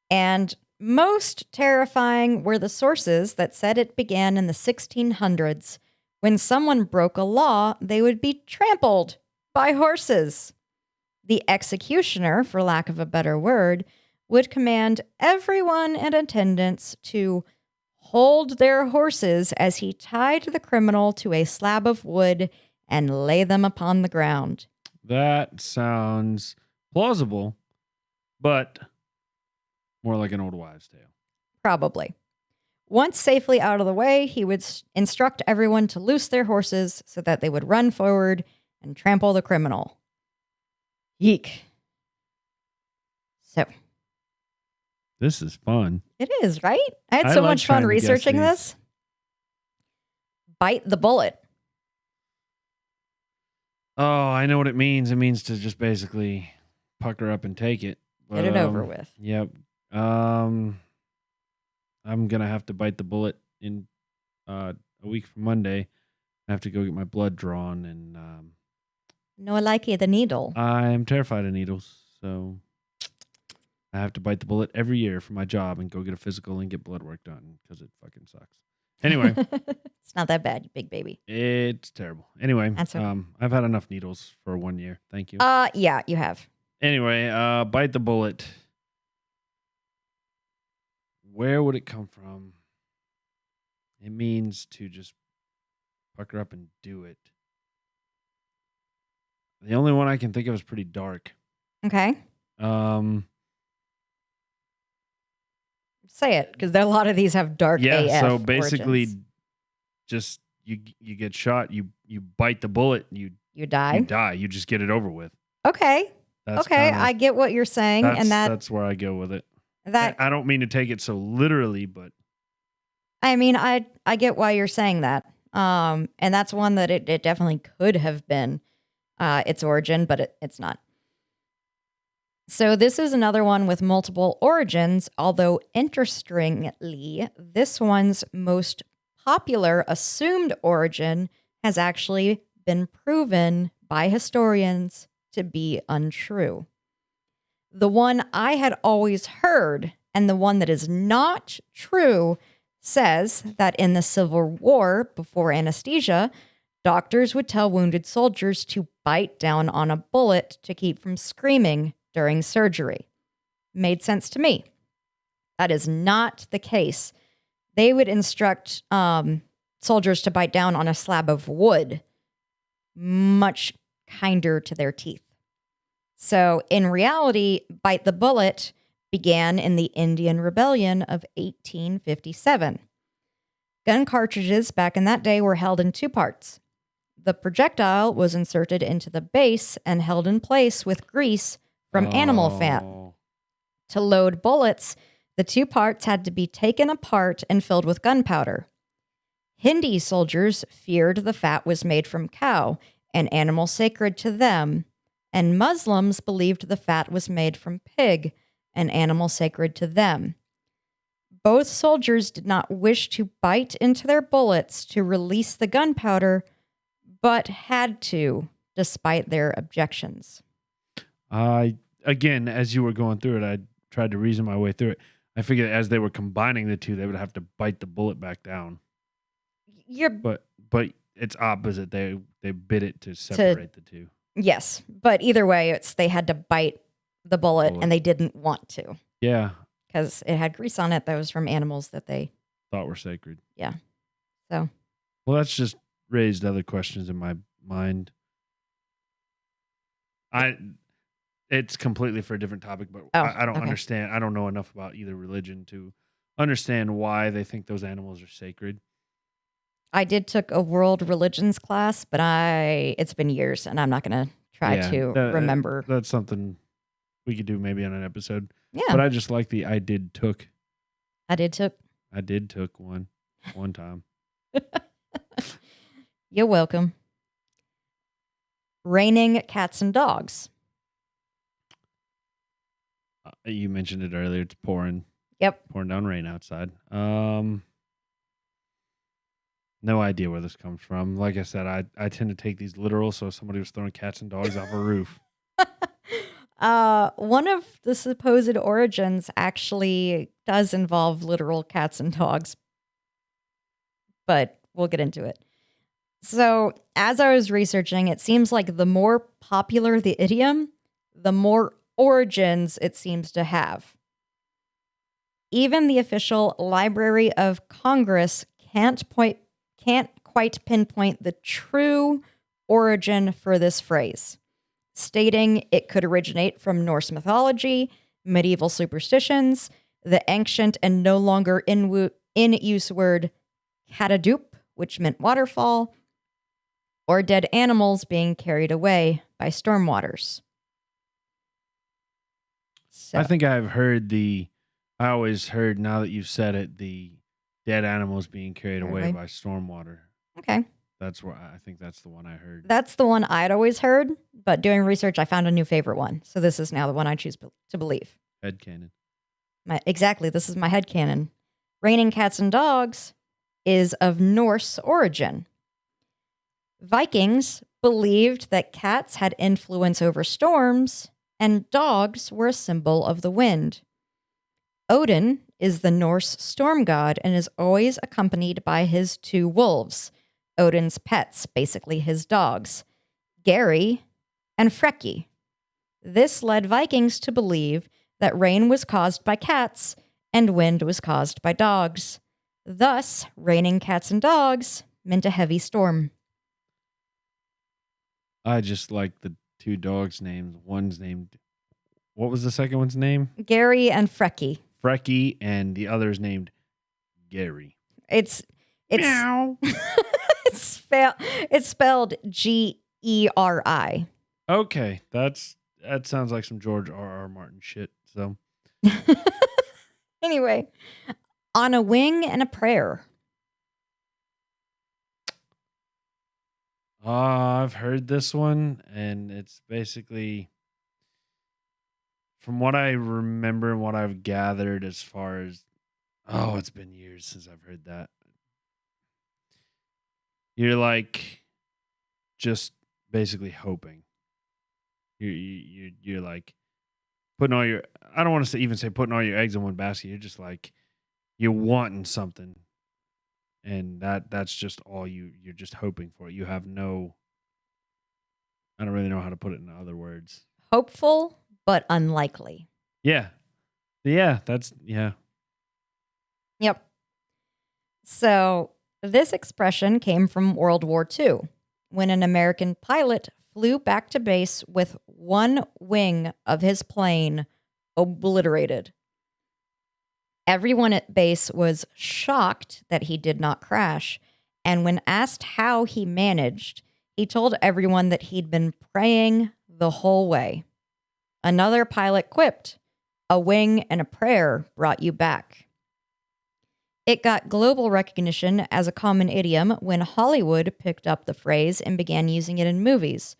And most terrifying were the sources that said it began in the 1600s. When someone broke a law, they would be trampled by horses. The executioner, for lack of a better word, would command everyone in attendance to hold their horses as he tied the criminal to a slab of wood and lay them upon the ground. That sounds plausible, but more like an old wives' tale. Probably. Once safely out of the way, he would instruct everyone to loose their horses so that they would run forward and trample the criminal. Yeek. So. This is fun. It is, right? I had so much fun researching this. Bite the bullet. Oh, I know what it means. It means to just basically pucker up and take it. But, get it over with. Yep. I'm gonna have to bite the bullet in a week from Monday. I have to go get my blood drawn, and no, I like the needle. I'm terrified of needles, so I have to bite the bullet every year for my job and go get a physical and get blood work done because it fucking sucks. Anyway, it's not that bad, you big baby. It's terrible. Anyway, that's okay. I've had enough needles for 1 year. Thank you. Yeah, you have. Anyway, bite the bullet. Where would it come from? It means to just pucker up and do it. The only one I can think of is pretty dark. Okay. Say it, because a lot of these have dark AF so basically, origins. just you get shot, you bite the bullet, you die. You die. You just get it over with. Okay. I get what you're saying, and that's where I go with it. I don't mean to take it so literally, but I mean, I get why you're saying that. And that's one that it definitely could have been its origin, but it's not. So this is another one with multiple origins, although interestingly, this one's most popular assumed origin has actually been proven by historians to be untrue. The one I had always heard, and the one that is not true, says that in the Civil War, before anesthesia, doctors would tell wounded soldiers to bite down on a bullet to keep from screaming during surgery. Made sense to me. That is not the case. They would instruct soldiers to bite down on a slab of wood, much kinder to their teeth. So in reality, bite the bullet began in the Indian Rebellion of 1857. Gun cartridges back in that day were held in two parts. The projectile was inserted into the base and held in place with grease from animal fat. To load bullets, the two parts had to be taken apart and filled with gunpowder. Hindi soldiers feared the fat was made from cow, an animal sacred to them, and Muslims believed the fat was made from pig, an animal sacred to them. Both soldiers did not wish to bite into their bullets to release the gunpowder, but had to, despite their objections. Again, as you were going through it, I tried to reason my way through it. I figured as they were combining the two, they would have to bite the bullet back down. But it's opposite. They bit it to separate the two. Yes, but either way, they had to bite the bullet, and they didn't want to. Yeah. Because it had grease on it that was from animals that they thought were sacred. Yeah. So. Well, that's just raised other questions in my mind. It's completely for a different topic, but I don't understand. I don't know enough about either religion to understand why they think those animals are sacred. I did took a world religions class, but it's been years, and I'm not going to try to remember. That's something we could do maybe on an episode. Yeah. But I just like the I did took one time. You're welcome. Raining cats and dogs. You mentioned it earlier. It's pouring. Yep. Pouring down rain outside. No idea where this comes from. Like I said, I tend to take these literal, so somebody was throwing cats and dogs off a roof. One of the supposed origins actually does involve literal cats and dogs, but we'll get into it. So as I was researching, it seems like the more popular the idiom, the more origins it seems to have. Even the official Library of Congress can't quite pinpoint the true origin for this phrase, stating it could originate from Norse mythology, medieval superstitions, the ancient and no longer in use word katadup, which meant waterfall, or dead animals being carried away by storm waters. So. I think I've heard I always heard, now that you've said it, the dead animals being carried away by stormwater. Okay. That's where I think that's the one I heard. That's the one I'd always heard, but doing research, I found a new favorite one. So this is now the one I choose to believe. Headcanon. Exactly. This is my headcanon. Raining cats and dogs is of Norse origin. Vikings believed that cats had influence over storms and dogs were a symbol of the wind. Odin is the Norse storm god and is always accompanied by his two wolves, Odin's pets, basically his dogs, Gary and Freki. This led Vikings to believe that rain was caused by cats and wind was caused by dogs. Thus, raining cats and dogs meant a heavy storm. I just like the two dogs' names. One's named, what was the second one's name? Gary and Freki. Freki, and the other's named Gary. It's meow. it's spelled Geri. Okay, that sounds like some George R.R. Martin shit. So anyway, on a wing and a prayer. I've heard this one, and it's basically, from what I remember and what I've gathered as far as, it's been years since I've heard that. you're like just basically hoping. You're like putting all your, I don't want to even say putting all your eggs in one basket. You're just like, you're wanting something. And that's just all you're just hoping for. You have no, I don't really know how to put it in other words. Hopeful, but unlikely. Yeah. Yeah. Yeah. Yep. So this expression came from World War II, when an American pilot flew back to base with one wing of his plane obliterated. Everyone at base was shocked that he did not crash, and when asked how he managed, he told everyone that he'd been praying the whole way. Another pilot quipped, "A wing and a prayer brought you back." It got global recognition as a common idiom when Hollywood picked up the phrase and began using it in movies.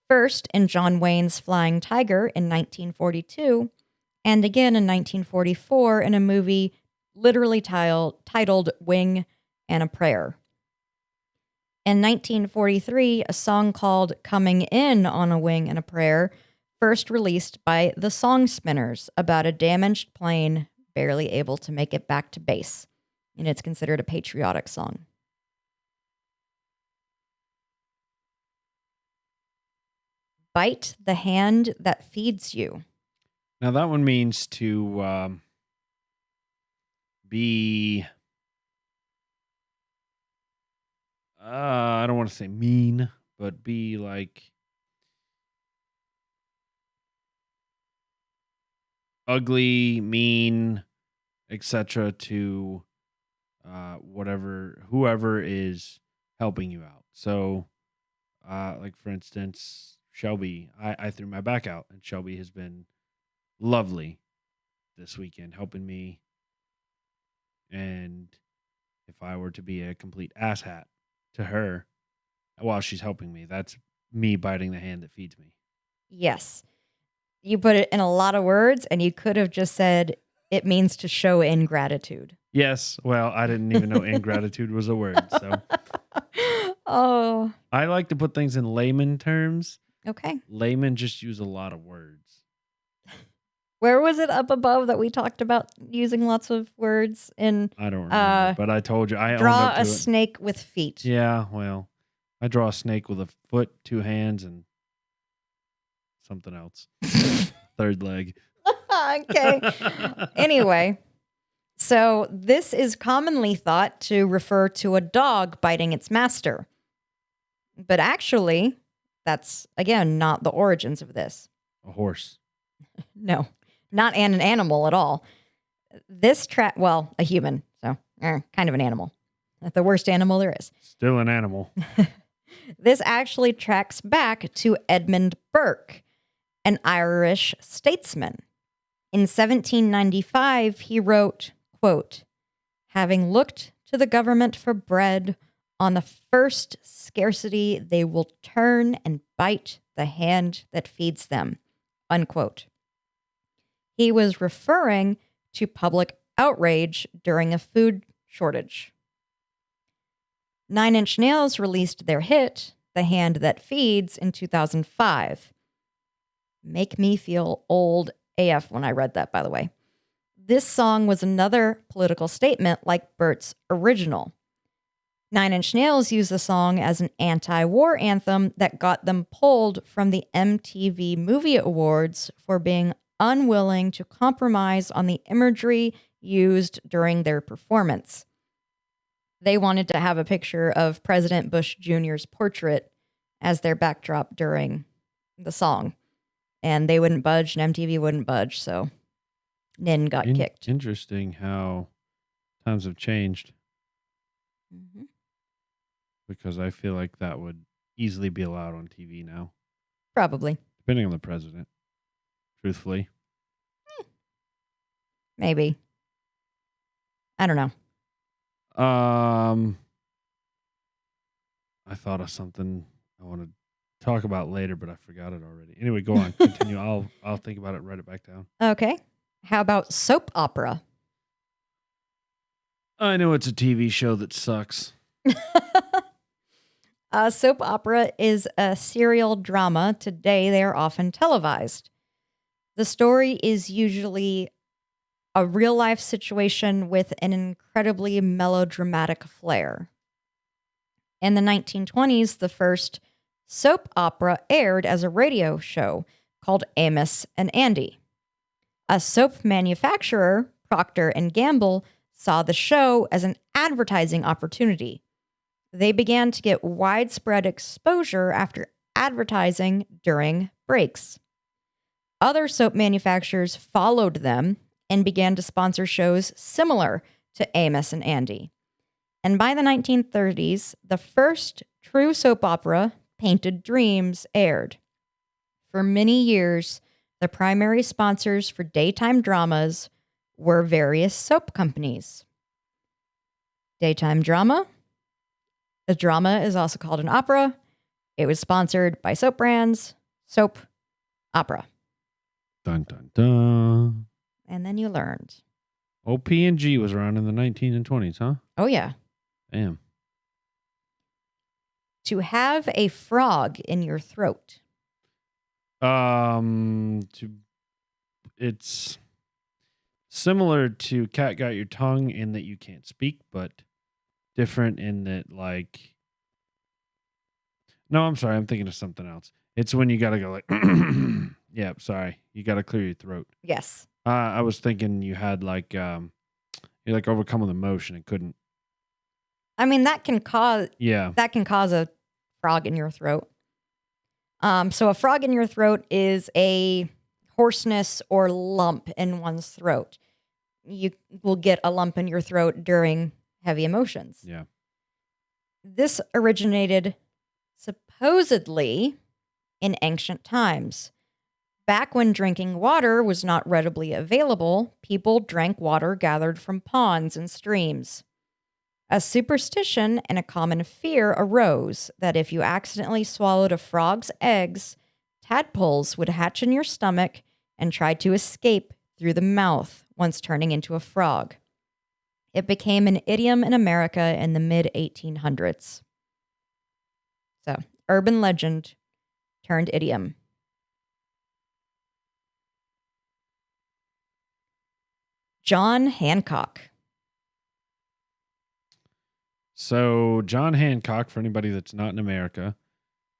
First in John Wayne's Flying Tiger in 1942, and again in 1944 in a movie literally titled Wing and a Prayer. In 1943, a song called Coming In on a Wing and a Prayer, first released by the Song Spinners, about a damaged plane barely able to make it back to base. And it's considered a patriotic song. Bite the hand that feeds you. Now that one means to be, I don't want to say mean, but be like ugly, mean, etc. to whoever is helping you out. So, like for instance, Shelby, I threw my back out, and Shelby has been lovely this weekend, helping me. And if I were to be a complete asshat to her while she's helping me, that's me biting the hand that feeds me. Yes. You put it in a lot of words, and you could have just said it means to show ingratitude. Yes. Well, I didn't even know ingratitude was a word. So Oh, I like to put things in layman terms. okay. Laymen just use a lot of words. Where was it up above that we talked about using lots of words in? I don't remember, but I told you I owned Draw up to a it. snake with feet. Yeah, well, I draw a snake with a foot, 2 hands, and something else. Third leg. Okay. Anyway, so this is commonly thought to refer to a dog biting its master. But actually, that's, again, not the origins of this. A horse. No, not an animal at all. This a human, so kind of an animal. The worst animal there is. Still an animal. This actually tracks back to Edmund Burke, an Irish statesman. In 1795, he wrote, quote, "Having looked to the government for bread, on the first scarcity they will turn and bite the hand that feeds them," unquote. He was referring to public outrage during a food shortage. Nine Inch Nails released their hit, "The Hand That Feeds," in 2005. Make me feel old AF when I read that, by the way. This song was another political statement like Bert's original. Nine Inch Nails used the song as an anti-war anthem that got them pulled from the MTV Movie Awards for being unwilling to compromise on the imagery used during their performance. They wanted to have a picture of President Bush Jr.'s portrait as their backdrop during the song. And they wouldn't budge, and MTV wouldn't budge, so Nin got kicked. Interesting how times have changed. Mm-hmm. Because I feel like that would easily be allowed on TV now. Probably. Depending on the president. Truthfully. Maybe. I don't know. I thought of something I want to talk about later, but I forgot it already. Anyway, go on. Continue. I'll think about it, write it back down. Okay. How about soap opera? I know it's a TV show that sucks. A soap opera is a serial drama. Today, they are often televised. The story is usually a real life situation with an incredibly melodramatic flair. In the 1920s, the first soap opera aired as a radio show called Amos and Andy. A soap manufacturer, Procter and Gamble, saw the show as an advertising opportunity. They began to get widespread exposure after advertising during breaks. Other soap manufacturers followed them and began to sponsor shows similar to Amos and Andy. And by the 1930s, the first true soap opera, Painted Dreams, aired. For many years, the primary sponsors for daytime dramas were various soap companies. Daytime drama. A drama is also called an opera. It was sponsored by soap brands. Soap opera. Dun, dun, dun. And then you learned. P&G was around in the 19 and 20s, huh? Oh, yeah. Damn. To have a frog in your throat. It's similar to Cat Got Your Tongue in that you can't speak, but different in that, like... No, I'm sorry. I'm thinking of something else. It's when you got to go like... Yeah, sorry. You got to clear your throat. Yes. I was thinking you had like... you're like overcome with emotion and couldn't... I mean, that can cause... Yeah. That can cause a frog in your throat. So a frog in your throat is a hoarseness or lump in one's throat. You will get a lump in your throat during heavy emotions. Yeah. This originated supposedly in ancient times. Back when drinking water was not readily available, people drank water gathered from ponds and streams. A superstition and a common fear arose that if you accidentally swallowed a frog's eggs, tadpoles would hatch in your stomach and try to escape through the mouth once turning into a frog. It became an idiom in America in the mid-1800s. So, urban legend turned idiom. John Hancock. So John Hancock, for anybody that's not in America,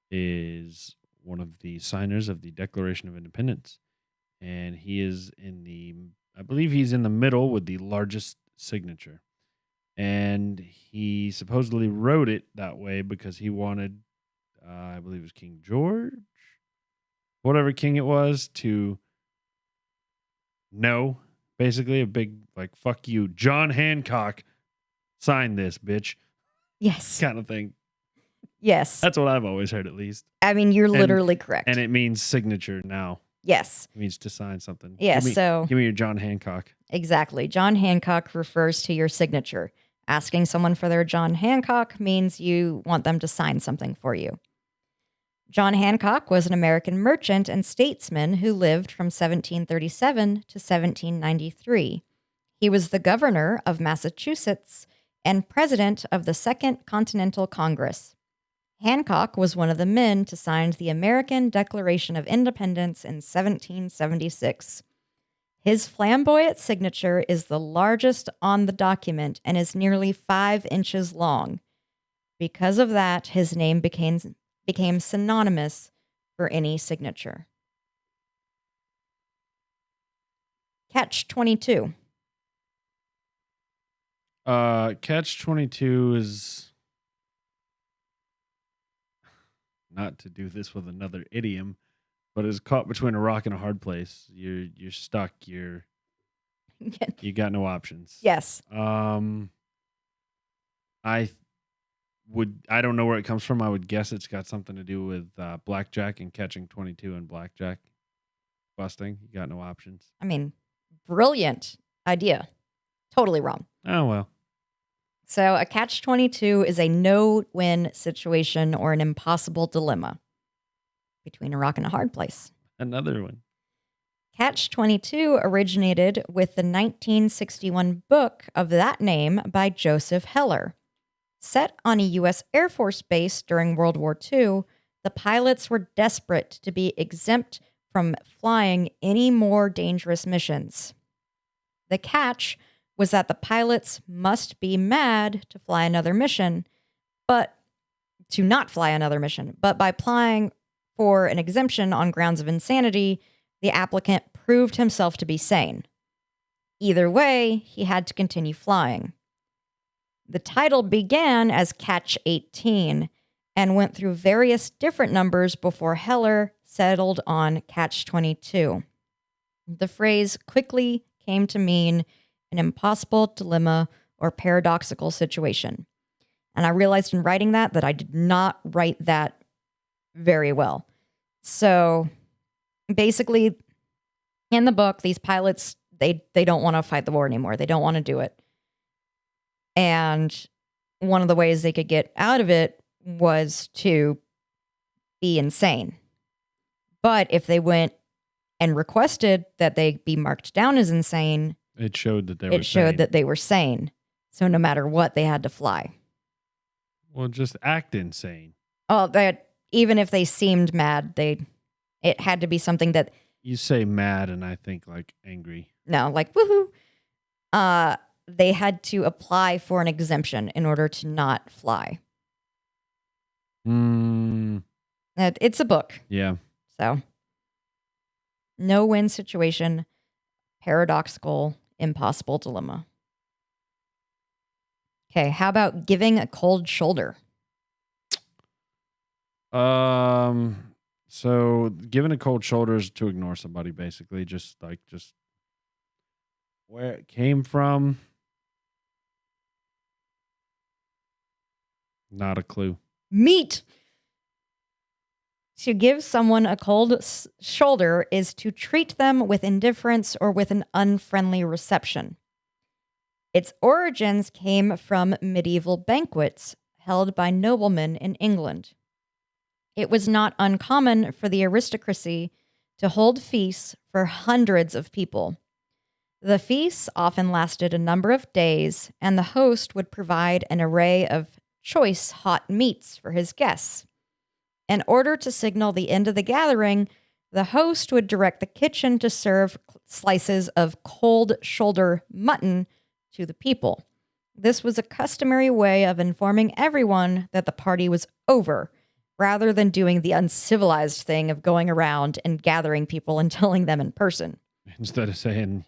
is one of the signers of the Declaration of Independence. And he is I believe he's in the middle with the largest signature. And he supposedly wrote it that way because he wanted, I believe it was King George, whatever king it was, to know, basically a big, like, fuck you, John Hancock, sign this, bitch. Yes. Kind of thing. Yes. That's what I've always heard, at least. I mean, you're literally correct. And it means signature now. Yes. It means to sign something. Yes. Give me your John Hancock. Exactly. John Hancock refers to your signature. Asking someone for their John Hancock means you want them to sign something for you. John Hancock was an American merchant and statesman who lived from 1737 to 1793. He was the governor of Massachusetts and president of the Second Continental Congress. Hancock was one of the men to sign the American Declaration of Independence in 1776. His flamboyant signature is the largest on the document and is nearly 5 inches long. Because of that, his name became synonymous for any signature. Catch-22. Catch-22 is, not to do this with another idiom, but is caught between a rock and a hard place. You're stuck. You got no options. Yes. I don't know where it comes from. I would guess it's got something to do with blackjack and catching 22 and blackjack busting. You got no options. I mean, brilliant idea. Totally wrong. Oh, well. So a catch-22 is a no-win situation or an impossible dilemma between a rock and a hard place. Another one. Catch-22 originated with the 1961 book of that name by Joseph Heller. Set on a U.S. Air Force base during World War II, the pilots were desperate to be exempt from flying any more dangerous missions. The catch was that the pilots must be mad to fly another mission, but to not fly another mission. But by applying for an exemption on grounds of insanity, the applicant proved himself to be sane. Either way, he had to continue flying. The title began as Catch 18 and went through various different numbers before Heller settled on Catch 22. The phrase quickly came to mean an impossible dilemma or paradoxical situation. And I realized in writing that I did not write that very well. So basically, in the book, these pilots, they don't want to fight the war anymore. They don't want to do it. And one of the ways they could get out of it was to be insane. But if they went and requested that they be marked down as insane, it showed that they were sane. So no matter what, they had to fly. Well, just act insane. Oh, that even if they seemed mad, it had to be something that you say mad, and I think like angry. No, like woohoo. They had to apply for an exemption in order to not fly. It's a book. Yeah. So, no-win situation, paradoxical, impossible dilemma. Okay, how about giving a cold shoulder? So giving a cold shoulder is to ignore somebody, basically, just where it came from. Not a clue. Meat. To give someone a cold shoulder is to treat them with indifference or with an unfriendly reception. Its origins came from medieval banquets held by noblemen in England. It was not uncommon for the aristocracy to hold feasts for hundreds of people. The feasts often lasted a number of days, and the host would provide an array of choice hot meats for his guests. In order to signal the end of the gathering, the host would direct the kitchen to serve slices of cold shoulder mutton to the people. This was a customary way of informing everyone that the party was over, rather than doing the uncivilized thing of going around and gathering people and telling them in person. Instead of saying,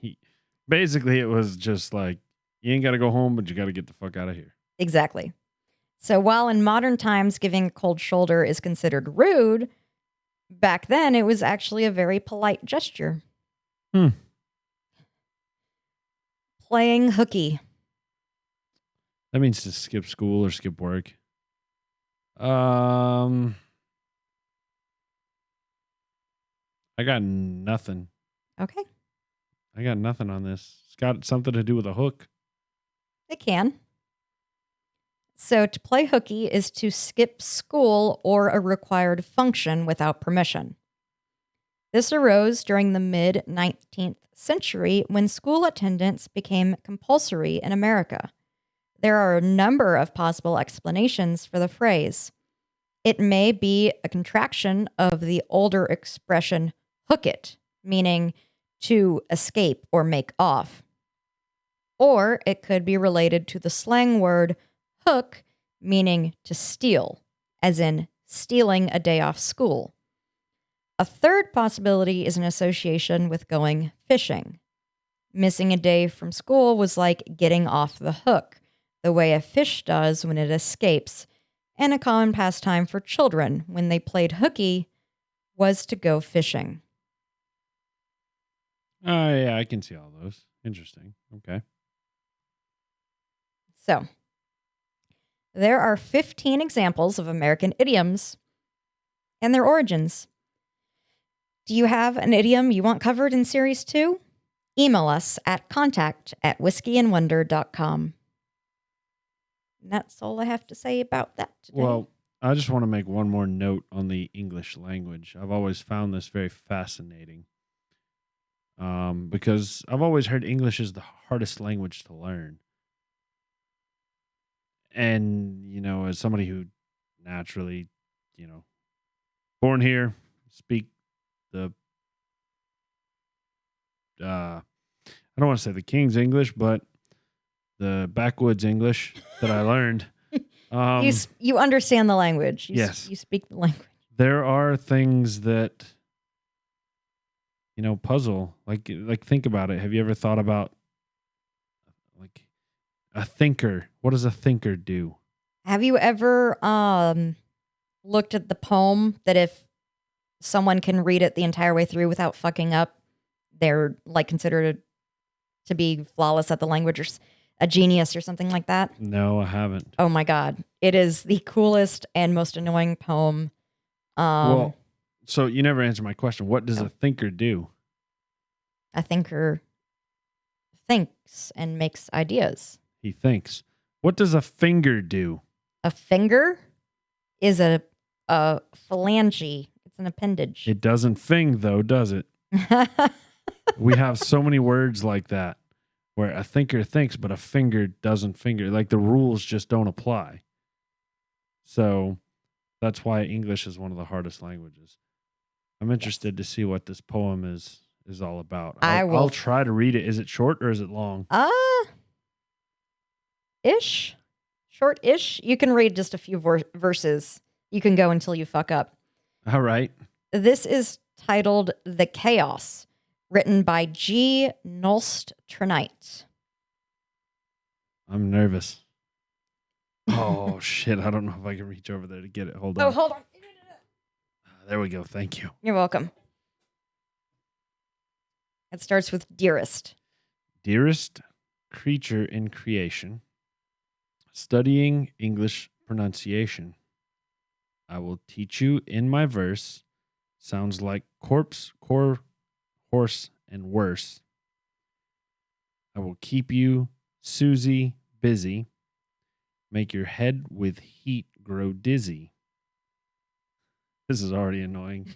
basically it was just like, you ain't got to go home, but you got to get the fuck out of here. Exactly. So while in modern times giving a cold shoulder is considered rude, back then it was actually a very polite gesture. Playing hooky. That means to skip school or skip work. I got nothing. Okay. I got nothing on this. It's got something to do with a hook. It can. So to play hooky is to skip school or a required function without permission. This arose during the mid-19th century when school attendance became compulsory in America. There are a number of possible explanations for the phrase. It may be a contraction of the older expression hook it, meaning to escape or make off. Or it could be related to the slang word hook, meaning to steal, as in stealing a day off school. A third possibility is an association with going fishing. Missing a day from school was like getting off the hook, the way a fish does when it escapes, and a common pastime for children when they played hooky was to go fishing. Oh, yeah, I can see all those. Interesting. Okay. So, there are 15 examples of American idioms and their origins. Do you have an idiom you want covered in Series 2? Email us at contact@whiskeyandwonder.com. And that's all I have to say about that today. Well, I just want to make one more note on the English language. I've always found this very fascinating because I've always heard English is the hardest language to learn. And, as somebody who naturally, born here, speak the, I don't want to say the King's English, but the backwoods English that I learned. You understand the language. Yes. You speak the language. There are things that, puzzle. Like think about it. Have you ever thought about like a thinker? What does a thinker do? Have you ever looked at the poem that if someone can read it the entire way through without fucking up, they're like considered to be flawless at the language or a genius or something like that? No, I haven't. Oh my God. It is the coolest and most annoying poem. Well, so you never answered my question. What does a thinker do? A thinker thinks and makes ideas. He thinks. What does a finger do? A finger is a phalange. It's an appendage. It doesn't fing, though, does it? We have so many words like that where a thinker thinks, but a finger doesn't finger. Like the rules just don't apply. So that's why English is one of the hardest languages. I'm interested to see what this poem is all about. I'll try to read it. Is it short or is it long? Ish. Short-ish. You can read just a few verses. You can go until you fuck up. All right. This is titled The Chaos, written by G. Nolst Trinite. I'm nervous. Oh, shit. I don't know if I can reach over there to get it. Hold on. Oh, hold on. There we go. Thank you. You're welcome. It starts with dearest. Dearest creature in creation, studying English pronunciation. I will teach you in my verse. Sounds like corpse, horse, and worse. I will keep you, Susie, busy. Make your head with heat grow dizzy. This is already annoying.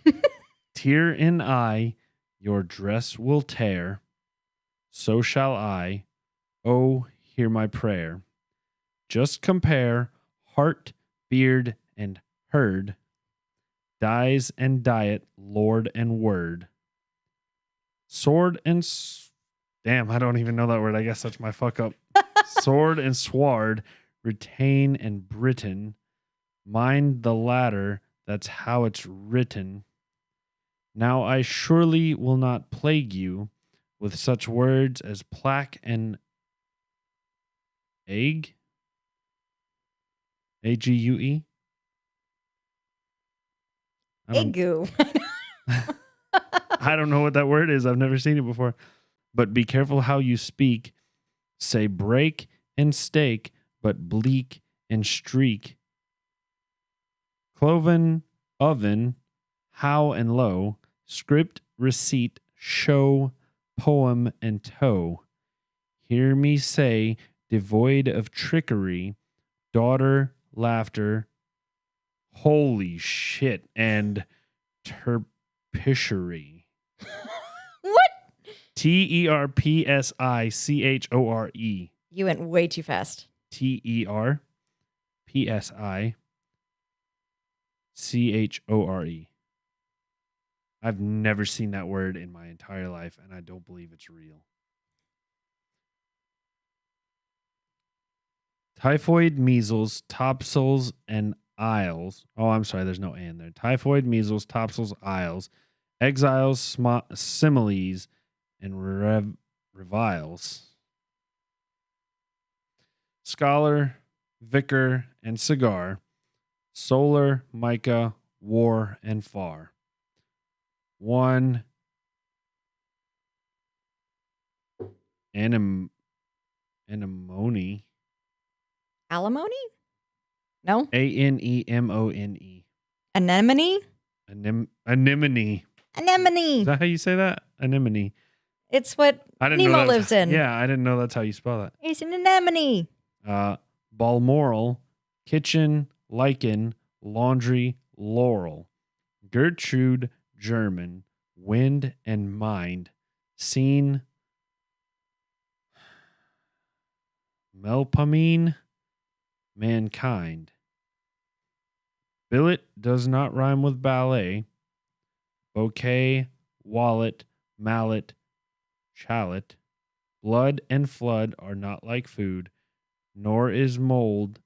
Tear in eye, your dress will tear. So shall I. Oh, hear my prayer. Just compare heart, beard, and herd. Dies and diet, Lord and word. Sword and... Damn, I don't even know that word. I guess that's my fuck up. Sword and sward, retain and Britain. Mind the latter, that's how it's written. Now I surely will not plague you with such words as plaque and egg. A-G-U-E. Egu. I don't know what that word is. I've never seen it before. But be careful how you speak. Say break and stake, but bleak and streak. Cloven, oven, how and low. Script, receipt, show, poem, and toe. Hear me say, devoid of trickery, daughter, laughter, holy shit, and terpsichore. What? Terpsichore. You went way too fast. Terpsichore. I've never seen that word in my entire life, and I don't believe it's real. Typhoid, measles, topsils, and isles. Oh, I'm sorry, there's no and there. Typhoid, measles, topsils, isles, exiles, similes, and reviles. Scholar, vicar, and cigar. Solar, mica, war, and far. One anemone. Alimony? No? Anemone. Anemone? Anemone. Anemone. Is that how you say that? Anemone. It's what Nemo lives in. Yeah, I didn't know that's how you spell that. He's an anemone. Balmoral, kitchen, lichen, laundry, laurel. Gertrude, German, wind and mind. Scene, melpomene. mankind. Billet does not rhyme with ballet. Bouquet, wallet, mallet, chalet. Blood and flood are not like food, nor is mold.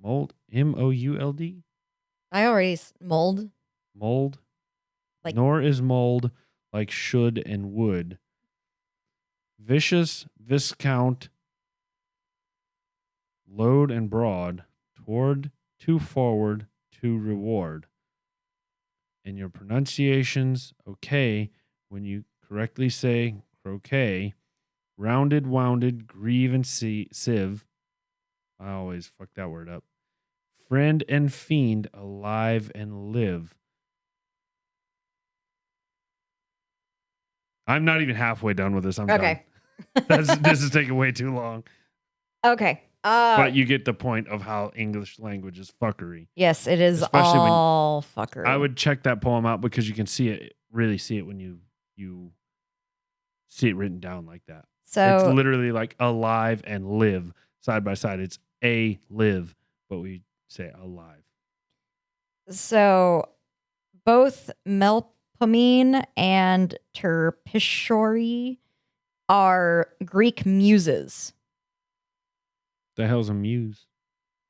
Mold, mould? I already mold. Mold. Like- Nor is mold like should and would. Vicious, viscount, load and broad, toward, to forward, to reward. And your pronunciations, okay, when you correctly say croquet, rounded, wounded, grieve and sieve. I always fuck that word up. Friend and fiend, alive and live. I'm not even halfway done with this. I'm Okay. done. This is taking way too long. Okay. But you get the point of how English language is fuckery. Yes, it is Especially when all fuckery. I would check that poem out because you can really see it when you see it written down like that. So it's literally like alive and live side by side. It's a live, but we say alive. So both Melpomene and Terpsichore are Greek muses. The hell's a muse?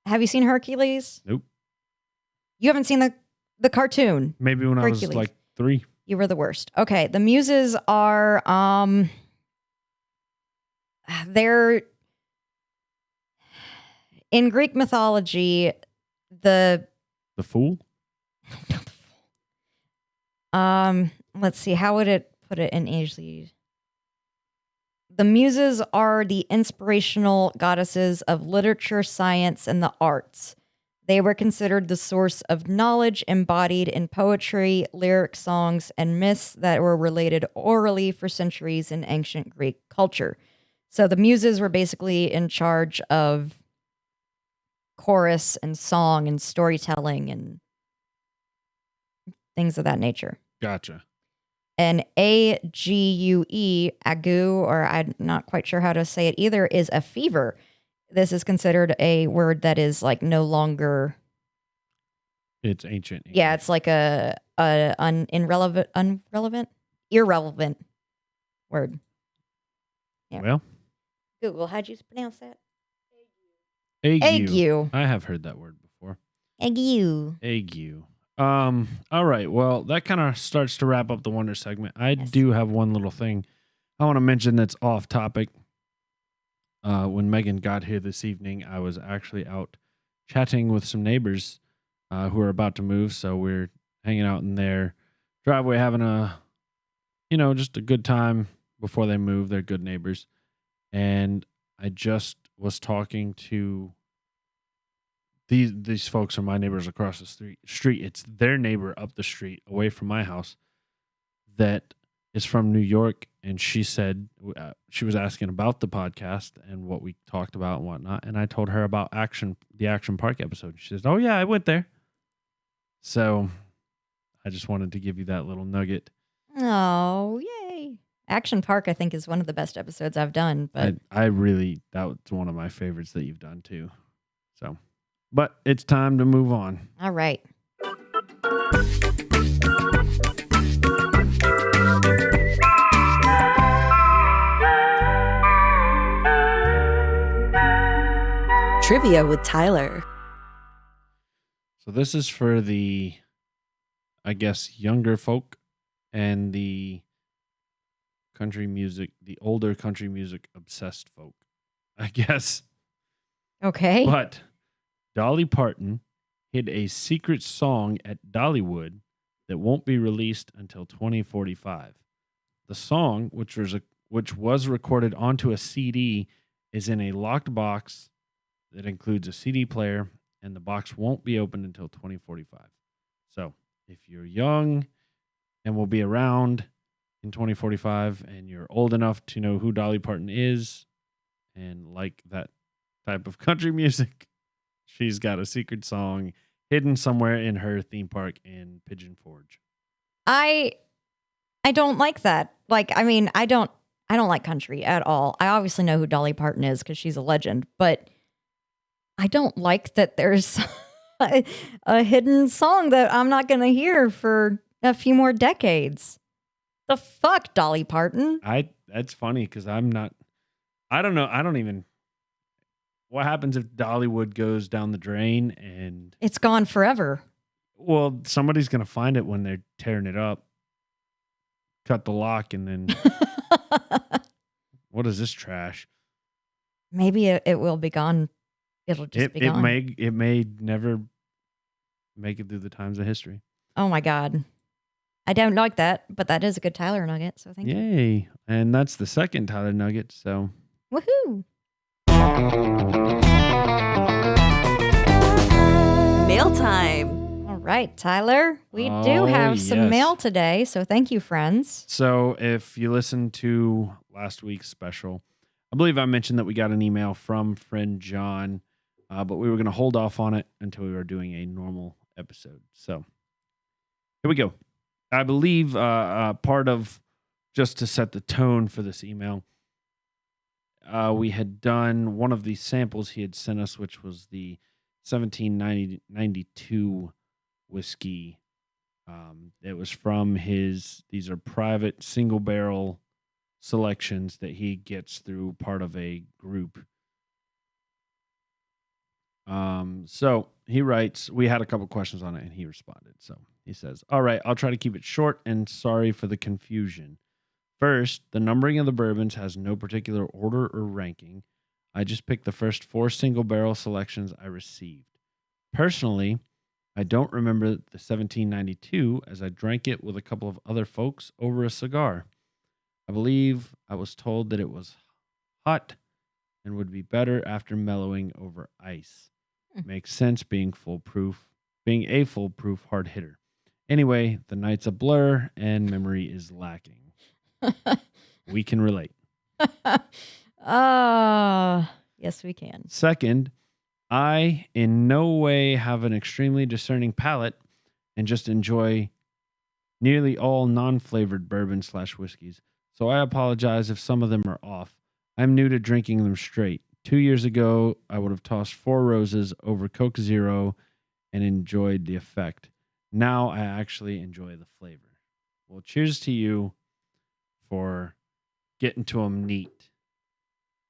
Have you seen Hercules? Nope. You haven't seen the cartoon? Maybe when I was Hercules. like 3. You were the worst. Okay, the muses are they're in Greek mythology the fool? Let's see, how would it put it in English? The muses are the inspirational goddesses of literature, science, and the arts. They were considered the source of knowledge embodied in poetry, lyric songs, and myths that were related orally for centuries in ancient Greek culture. So the muses were basically in charge of chorus and song and storytelling and things of that nature. Gotcha. And ague, agu, or I'm not quite sure how to say it either, is a fever. This is considered a word that is like no longer. It's ancient English. Yeah, it's like irrelevant word. Yeah. Well, Google, how'd you pronounce that? ague. I have heard that word before. Ague. Ague. All right. Well, that kind of starts to wrap up the Wonder segment. I do have one little thing I want to mention that's off topic. When Megan got here this evening, I was actually out chatting with some neighbors who are about to move. So we're hanging out in their driveway, having just a good time before they move. They're good neighbors. And I just was talking to these folks are my neighbors across the street. It's their neighbor up the street away from my house that is from New York. And she said she was asking about the podcast and what we talked about and whatnot. And I told her about the Action Park episode. She says, "Oh yeah, I went there." So I just wanted to give you that little nugget. Oh, yay. Action Park, I think, is one of the best episodes I've done. But that was one of my favorites that you've done too. So, but it's time to move on. All right. Trivia with Tyler. So this is for the, I guess, younger folk and the older country music obsessed folk, I guess. Okay. But Dolly Parton hid a secret song at Dollywood that won't be released until 2045. The song, which was recorded onto a CD, is in a locked box that includes a CD player, and the box won't be opened until 2045. So if you're young and will be around in 2045 and you're old enough to know who Dolly Parton is and like that type of country music, she's got a secret song hidden somewhere in her theme park in Pigeon Forge. I don't like that. Like, I mean, I don't I don't like country at all. I obviously know who Dolly Parton is because she's a legend, but I don't like that there's a hidden song that I'm not going to hear for a few more decades. The fuck, Dolly Parton? That's funny because I don't know. I don't even. What happens if Dollywood goes down the drain and It's gone forever. well, somebody's gonna find it when they're tearing it up, cut the lock, and then what is this trash? Maybe it will be gone. It'll just be gone. It may never make it through the times of history. Oh my God. I don't like that, but that is a good Tyler nugget. So thank you. Yay. And that's the second Tyler nugget. So Woohoo. Mail time. All right, Tyler. We do have some mail today. So thank you, friends. So if you listened to last week's special, I believe I mentioned that we got an email from friend John, but we were going to hold off on it until we were doing a normal episode. So here we go. I believe part of just to set the tone for this email, we had done one of the samples he had sent us, which was the 1792 whiskey. It was from these are private single barrel selections that he gets through part of a group. So he writes, we had a couple questions on it and he responded. So he says, all right, I'll try to keep it short and sorry for the confusion. First, the numbering of the bourbons has no particular order or ranking. I just picked the first 4 single barrel selections I received. Personally, I don't remember the 1792 as I drank it with a couple of other folks over a cigar. I believe I was told that it was hot and would be better after mellowing over ice. Makes sense being a foolproof hard hitter. Anyway, the night's a blur and memory is lacking. We can relate. Yes, we can. Second, I in no way have an extremely discerning palate and just enjoy nearly all non-flavored bourbon/whiskeys. So I apologize if some of them are off. I'm new to drinking them straight. 2 years ago, I would have tossed 4 Roses over Coke Zero and enjoyed the effect. Now I actually enjoy the flavor. Well, cheers to you for getting to them neat.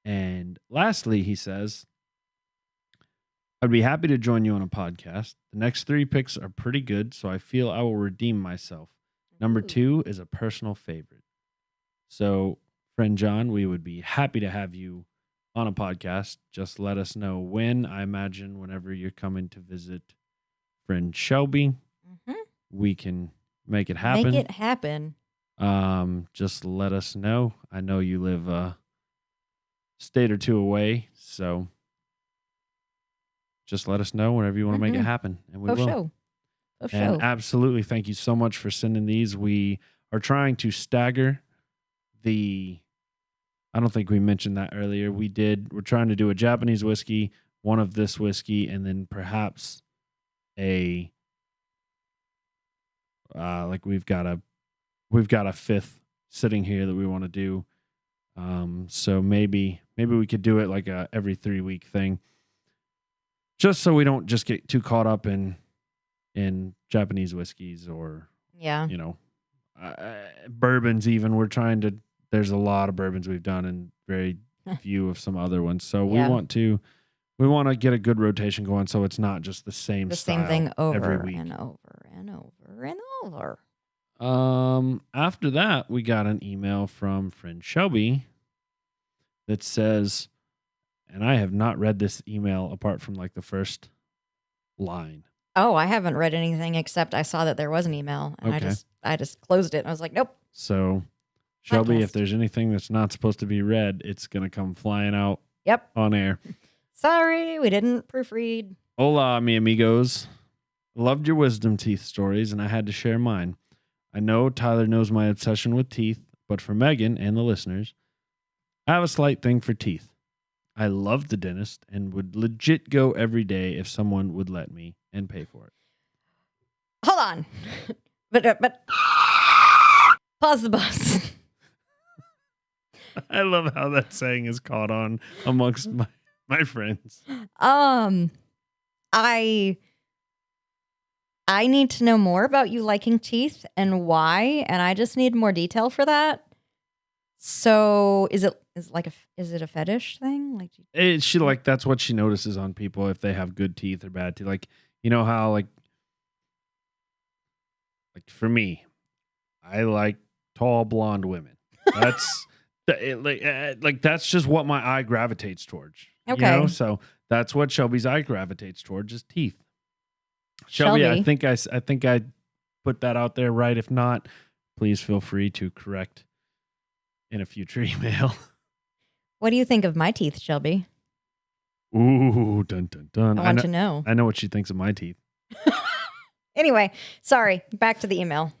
And lastly, he says, I'd be happy to join you on a podcast. The next 3 picks are pretty good, so I feel I will redeem myself. Number 2 is a personal favorite. So, friend John, we would be happy to have you on a podcast. Just let us know when. I imagine whenever you're coming to visit friend Shelby, we can make it happen. Make it happen. Just let us know. I know you live a state or 2 away, so just let us know whenever you want to make it happen, and we will. And absolutely, thank you so much for sending these. We are trying to stagger I don't think we mentioned that earlier. We're trying to do a Japanese whiskey, one of this whiskey, and then perhaps we've got a 5th sitting here that we want to do. So maybe we could do it like a every 3-week thing, just so we don't just get too caught up in Japanese whiskeys or bourbons. Even there's a lot of bourbons we've done and very few of some other ones. So we want to get a good rotation going, so it's not just the same thing over every week and over and over and over. After that, we got an email from friend Shelby that says, and I have not read this email apart from like the first line. Oh, I haven't read anything except I saw that there was an email and I just closed it and I was like, nope. So Shelby, if there's anything that's not supposed to be read, it's going to come flying out on air. Sorry, we didn't proofread. Hola, mi amigos. Loved your wisdom teeth stories, and I had to share mine. I know Tyler knows my obsession with teeth, but for Megan and the listeners, I have a slight thing for teeth. I love the dentist and would legit go every day if someone would let me and pay for it. Hold on. But pause the bus. I love how that saying is caught on amongst my friends. I need to know more about you liking teeth and why, and I just need more detail for that. So, is it a fetish thing? Like, She like that's what she notices on people if they have good teeth or bad teeth. Like, you know how like for me, I like tall blonde women. That's like that's just what my eye gravitates towards. You know, okay, so that's what Shelby's eye gravitates towards is teeth. Shelby, I think I put that out there right. If not, please feel free to correct in a future email. What do you think of my teeth, Shelby? Ooh, dun dun dun. I want to know. I know what she thinks of my teeth. Anyway, sorry. Back to the email.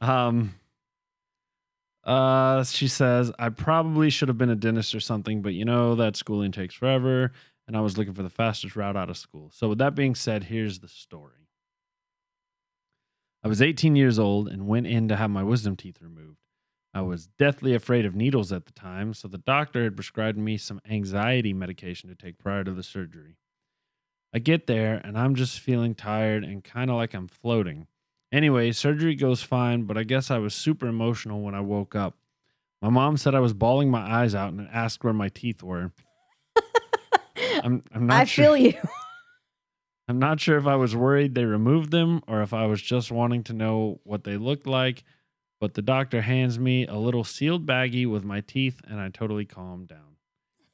She says, I probably should have been a dentist or something, but you know that schooling takes forever, and I was looking for the fastest route out of school. So with that being said, here's the story. I was 18 years old and went in to have my wisdom teeth removed. I was deathly afraid of needles at the time, so the doctor had prescribed me some anxiety medication to take prior to the surgery. I get there, and I'm just feeling tired and kind of like I'm floating. Anyway, surgery goes fine, but I guess I was super emotional when I woke up. My mom said I was bawling my eyes out and asked where my teeth were. I'm not I sure. feel you. I'm not sure if I was worried they removed them or if I was just wanting to know what they looked like, but the doctor hands me a little sealed baggie with my teeth and I totally calmed down.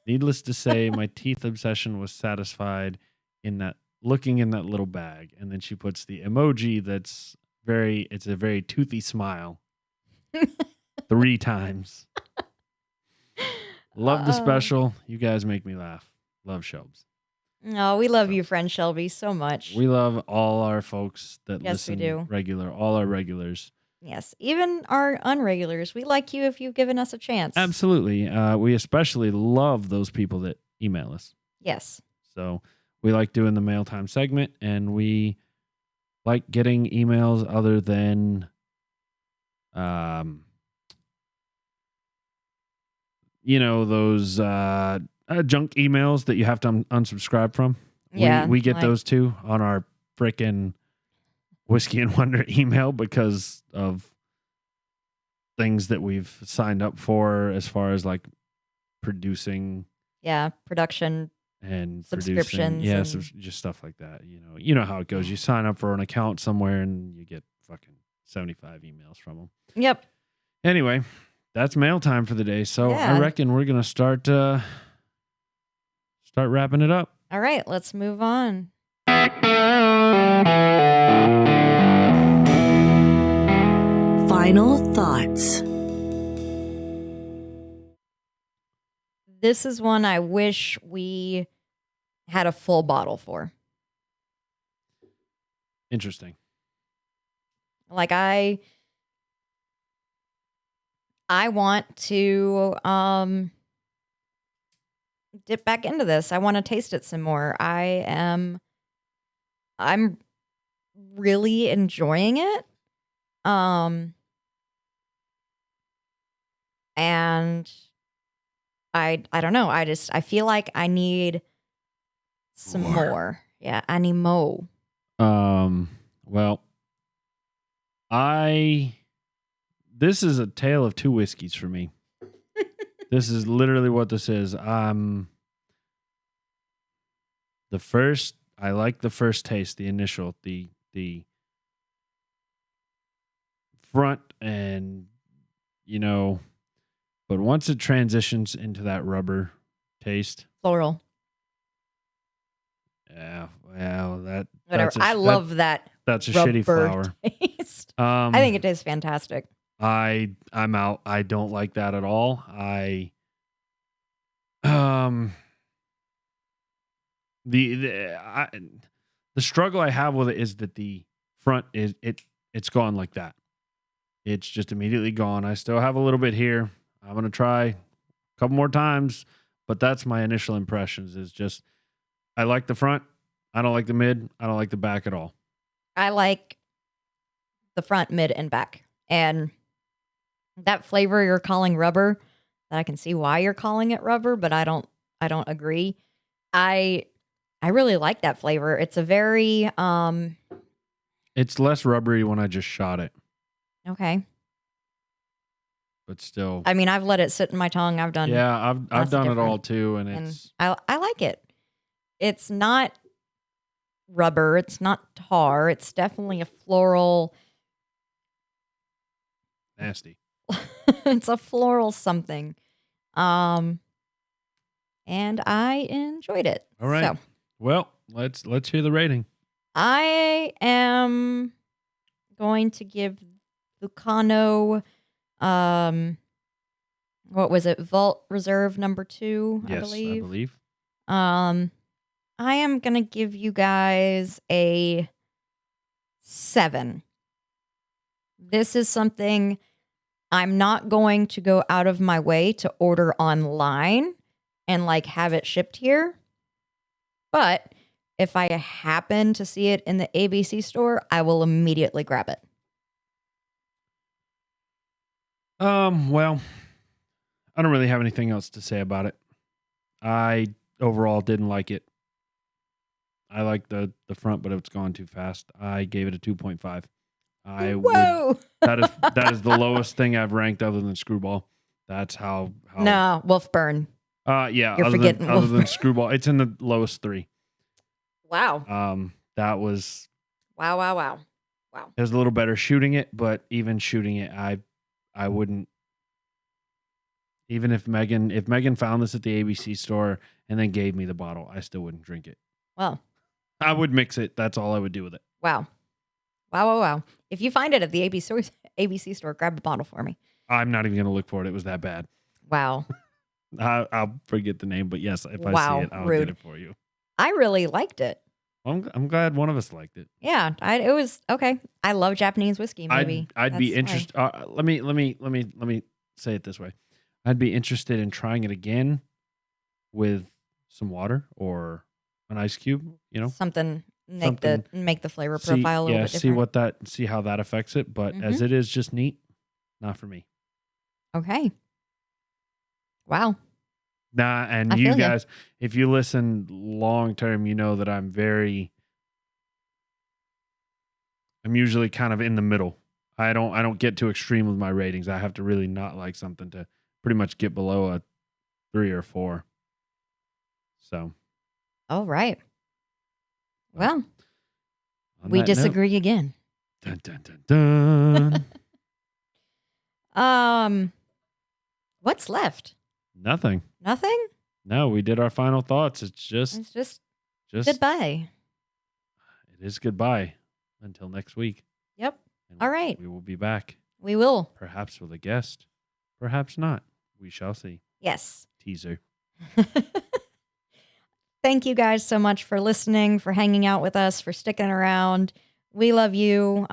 Needless to say, my teeth obsession was satisfied in that looking in that little bag. And then she puts the emoji it's a very toothy smile. 3 times. Love the special. You guys make me laugh. Love Shelbs. Oh, we love you, friend Shelby, so much. We love all our folks that Yes, we listen do. all our regulars. Yes, even our unregulars. We like you if you've given us a chance. Absolutely. We especially love those people that email us. Yes. So we like doing the mail time segment, and we like getting emails other than those junk emails that you have to unsubscribe from. Yeah. We get those too on our frickin' Whiskey and Wonder email because of things that we've signed up for as far as like producing. Yeah, production and subscriptions. Just stuff like that. You know how it goes. You sign up for an account somewhere and you get fucking 75 emails from them. Yep. Anyway, that's mail time for the day. So Yeah. I reckon we're gonna start wrapping it up. All right, let's move on. Final thoughts. This is one I wish we had a full bottle for. Interesting. Like I want to dip back into this. I want to taste it some more. I'm really enjoying it. And I don't know. I feel like I need some more. Yeah, I need more. Well, this is a tale of 2 whiskeys for me. This is literally what this is. I like the first taste, the initial, the front, and but once it transitions into that rubber taste, Floral. yeah, well, Whatever. I love that. That's a shitty flower. Taste. I think it tastes fantastic. I'm out. I don't like that at all. The struggle I have with it is that the front it's gone like that. It's just immediately gone. I still have a little bit here. I'm gonna try a couple more times, but that's my initial impressions. Is just I like the front. I don't like the mid. I don't like the back at all. I like the front, mid, and back. And that flavor you're calling rubber, that I can see why you're calling it rubber, but I don't agree. I really like that flavor. It's a very It's less rubbery when I just shot it, okay. but still. I mean, I've let it sit in my tongue. I've done Yeah, I've lots of done it all different- too, and and it's I like it. It's not rubber, it's not tar. It's definitely a floral. nasty. It's a floral something. And I enjoyed it. All right. So Well, let's hear the rating. I am going to give Fukano, what was it? Vault Reserve number 2, Yes, I believe. I believe. I am going to give you guys a 7. This is something I'm not going to go out of my way to order online and like have it shipped here. But if I happen to see it in the ABC store, I will immediately grab it. Well, I don't really have anything else to say about it. I overall didn't like it. I liked the front, but it's gone too fast. I gave it a 2.5. Whoa! That is the lowest thing I've ranked other than Screwball. That's how No, Wolfburn. Yeah, You're forgetting other than Wolfburn. Screwball. It's in the lowest 3. Wow. That was Wow. it was a little better shooting it, but even shooting it, I wouldn't. Even if Megan found this at the ABC store and then gave me the bottle, I still wouldn't drink it. Well, I would mix it. That's all I would do with it. wow. If you find it at the ABC store, grab a bottle for me. I'm not even going to look for it. It was that bad. Wow. I'll forget the name, but yes, if I Wow, see it, I'll rude. get it for you. I really liked it. I'm glad one of us liked it. Yeah, it was okay. I love Japanese whiskey. Maybe I'd be That's interested. Let me say it this way. I'd be interested in trying it again with some water or an ice cube. You know, something Something- make the flavor profile a little bit different. see how that affects it. But as it is just neat, not for me. Okay. Wow. Nah, and I you feel ya. guys, if you listen long term, you know that I'm usually kind of in the middle. I don't get too extreme with my ratings. I have to really not like something to pretty much get below a 3 or 4. So, All right. Well, on we that note- disagree again. Dun, dun, dun, dun. What's left? Nothing. Nothing? No, we did our final thoughts. It's just It's just just goodbye. It is goodbye until next week. Yep. And All right. We will be back, We will. perhaps with a guest, perhaps not. We shall see. Yes. Teaser. Thank you guys so much for listening, for hanging out with us, for sticking around. We love you.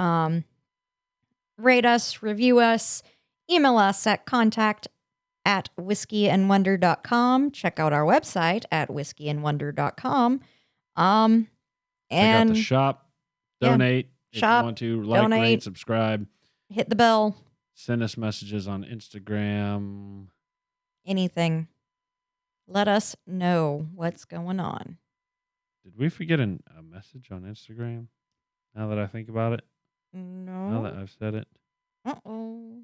Rate us, review us, email us at contact@whiskeyandwonder.com. Check out our website at whiskeyandwonder.com. Check out And the shop. yeah, Donate if shop, you want to. Like, donate. rate, subscribe. hit the bell, Send us messages on Instagram. anything. Let us know what's going on. Did we forget a message on Instagram? Now that I think about it. Now that No. I've said it. Uh-oh.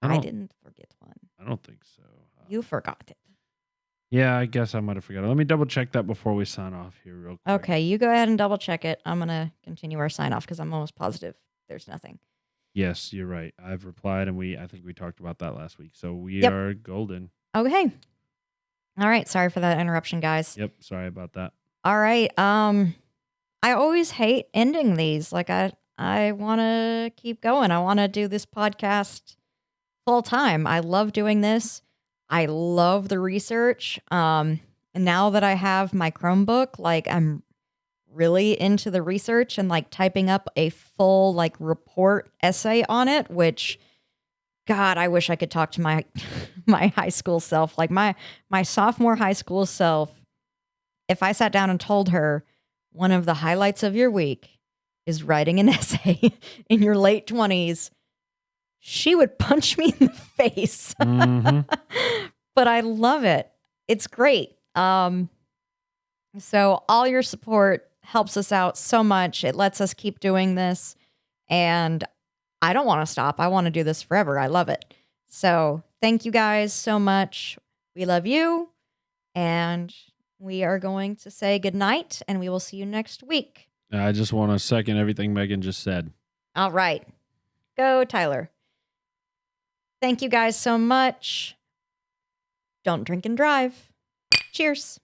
I I don't- didn't forget one. I don't think so. You forgot it. Yeah, I guess I might have forgot. Let me double check that before we sign off here real quick. Okay, you go ahead and double check it. I'm going to continue our sign off because I'm almost positive there's nothing. Yes, you're right. I've replied, and I think we talked about that last week. So we Yep. are golden. Okay. All right. Sorry for that interruption, guys. Yep. Sorry about that. All right. I always hate ending these. Like I want to keep going. I want to do this podcast full time. I love doing this. I love the research. And now that I have my Chromebook, like I'm really into the research and like typing up a full like report essay on it, which God, I wish I could talk to my my high school self, like my sophomore high school self. If I sat down and told her one of the highlights of your week is writing an essay in your late 20s, she would punch me in the face. Mhm. but I love it. It's great. So all your support helps us out so much. It lets us keep doing this. And I don't want to stop. I want to do this forever. I love it. So thank you guys so much. We love you. And we are going to say goodnight, and we will see you next week. I just want to second everything Megan just said. All right. Go, Tyler. Thank you guys so much. Don't drink and drive. Cheers.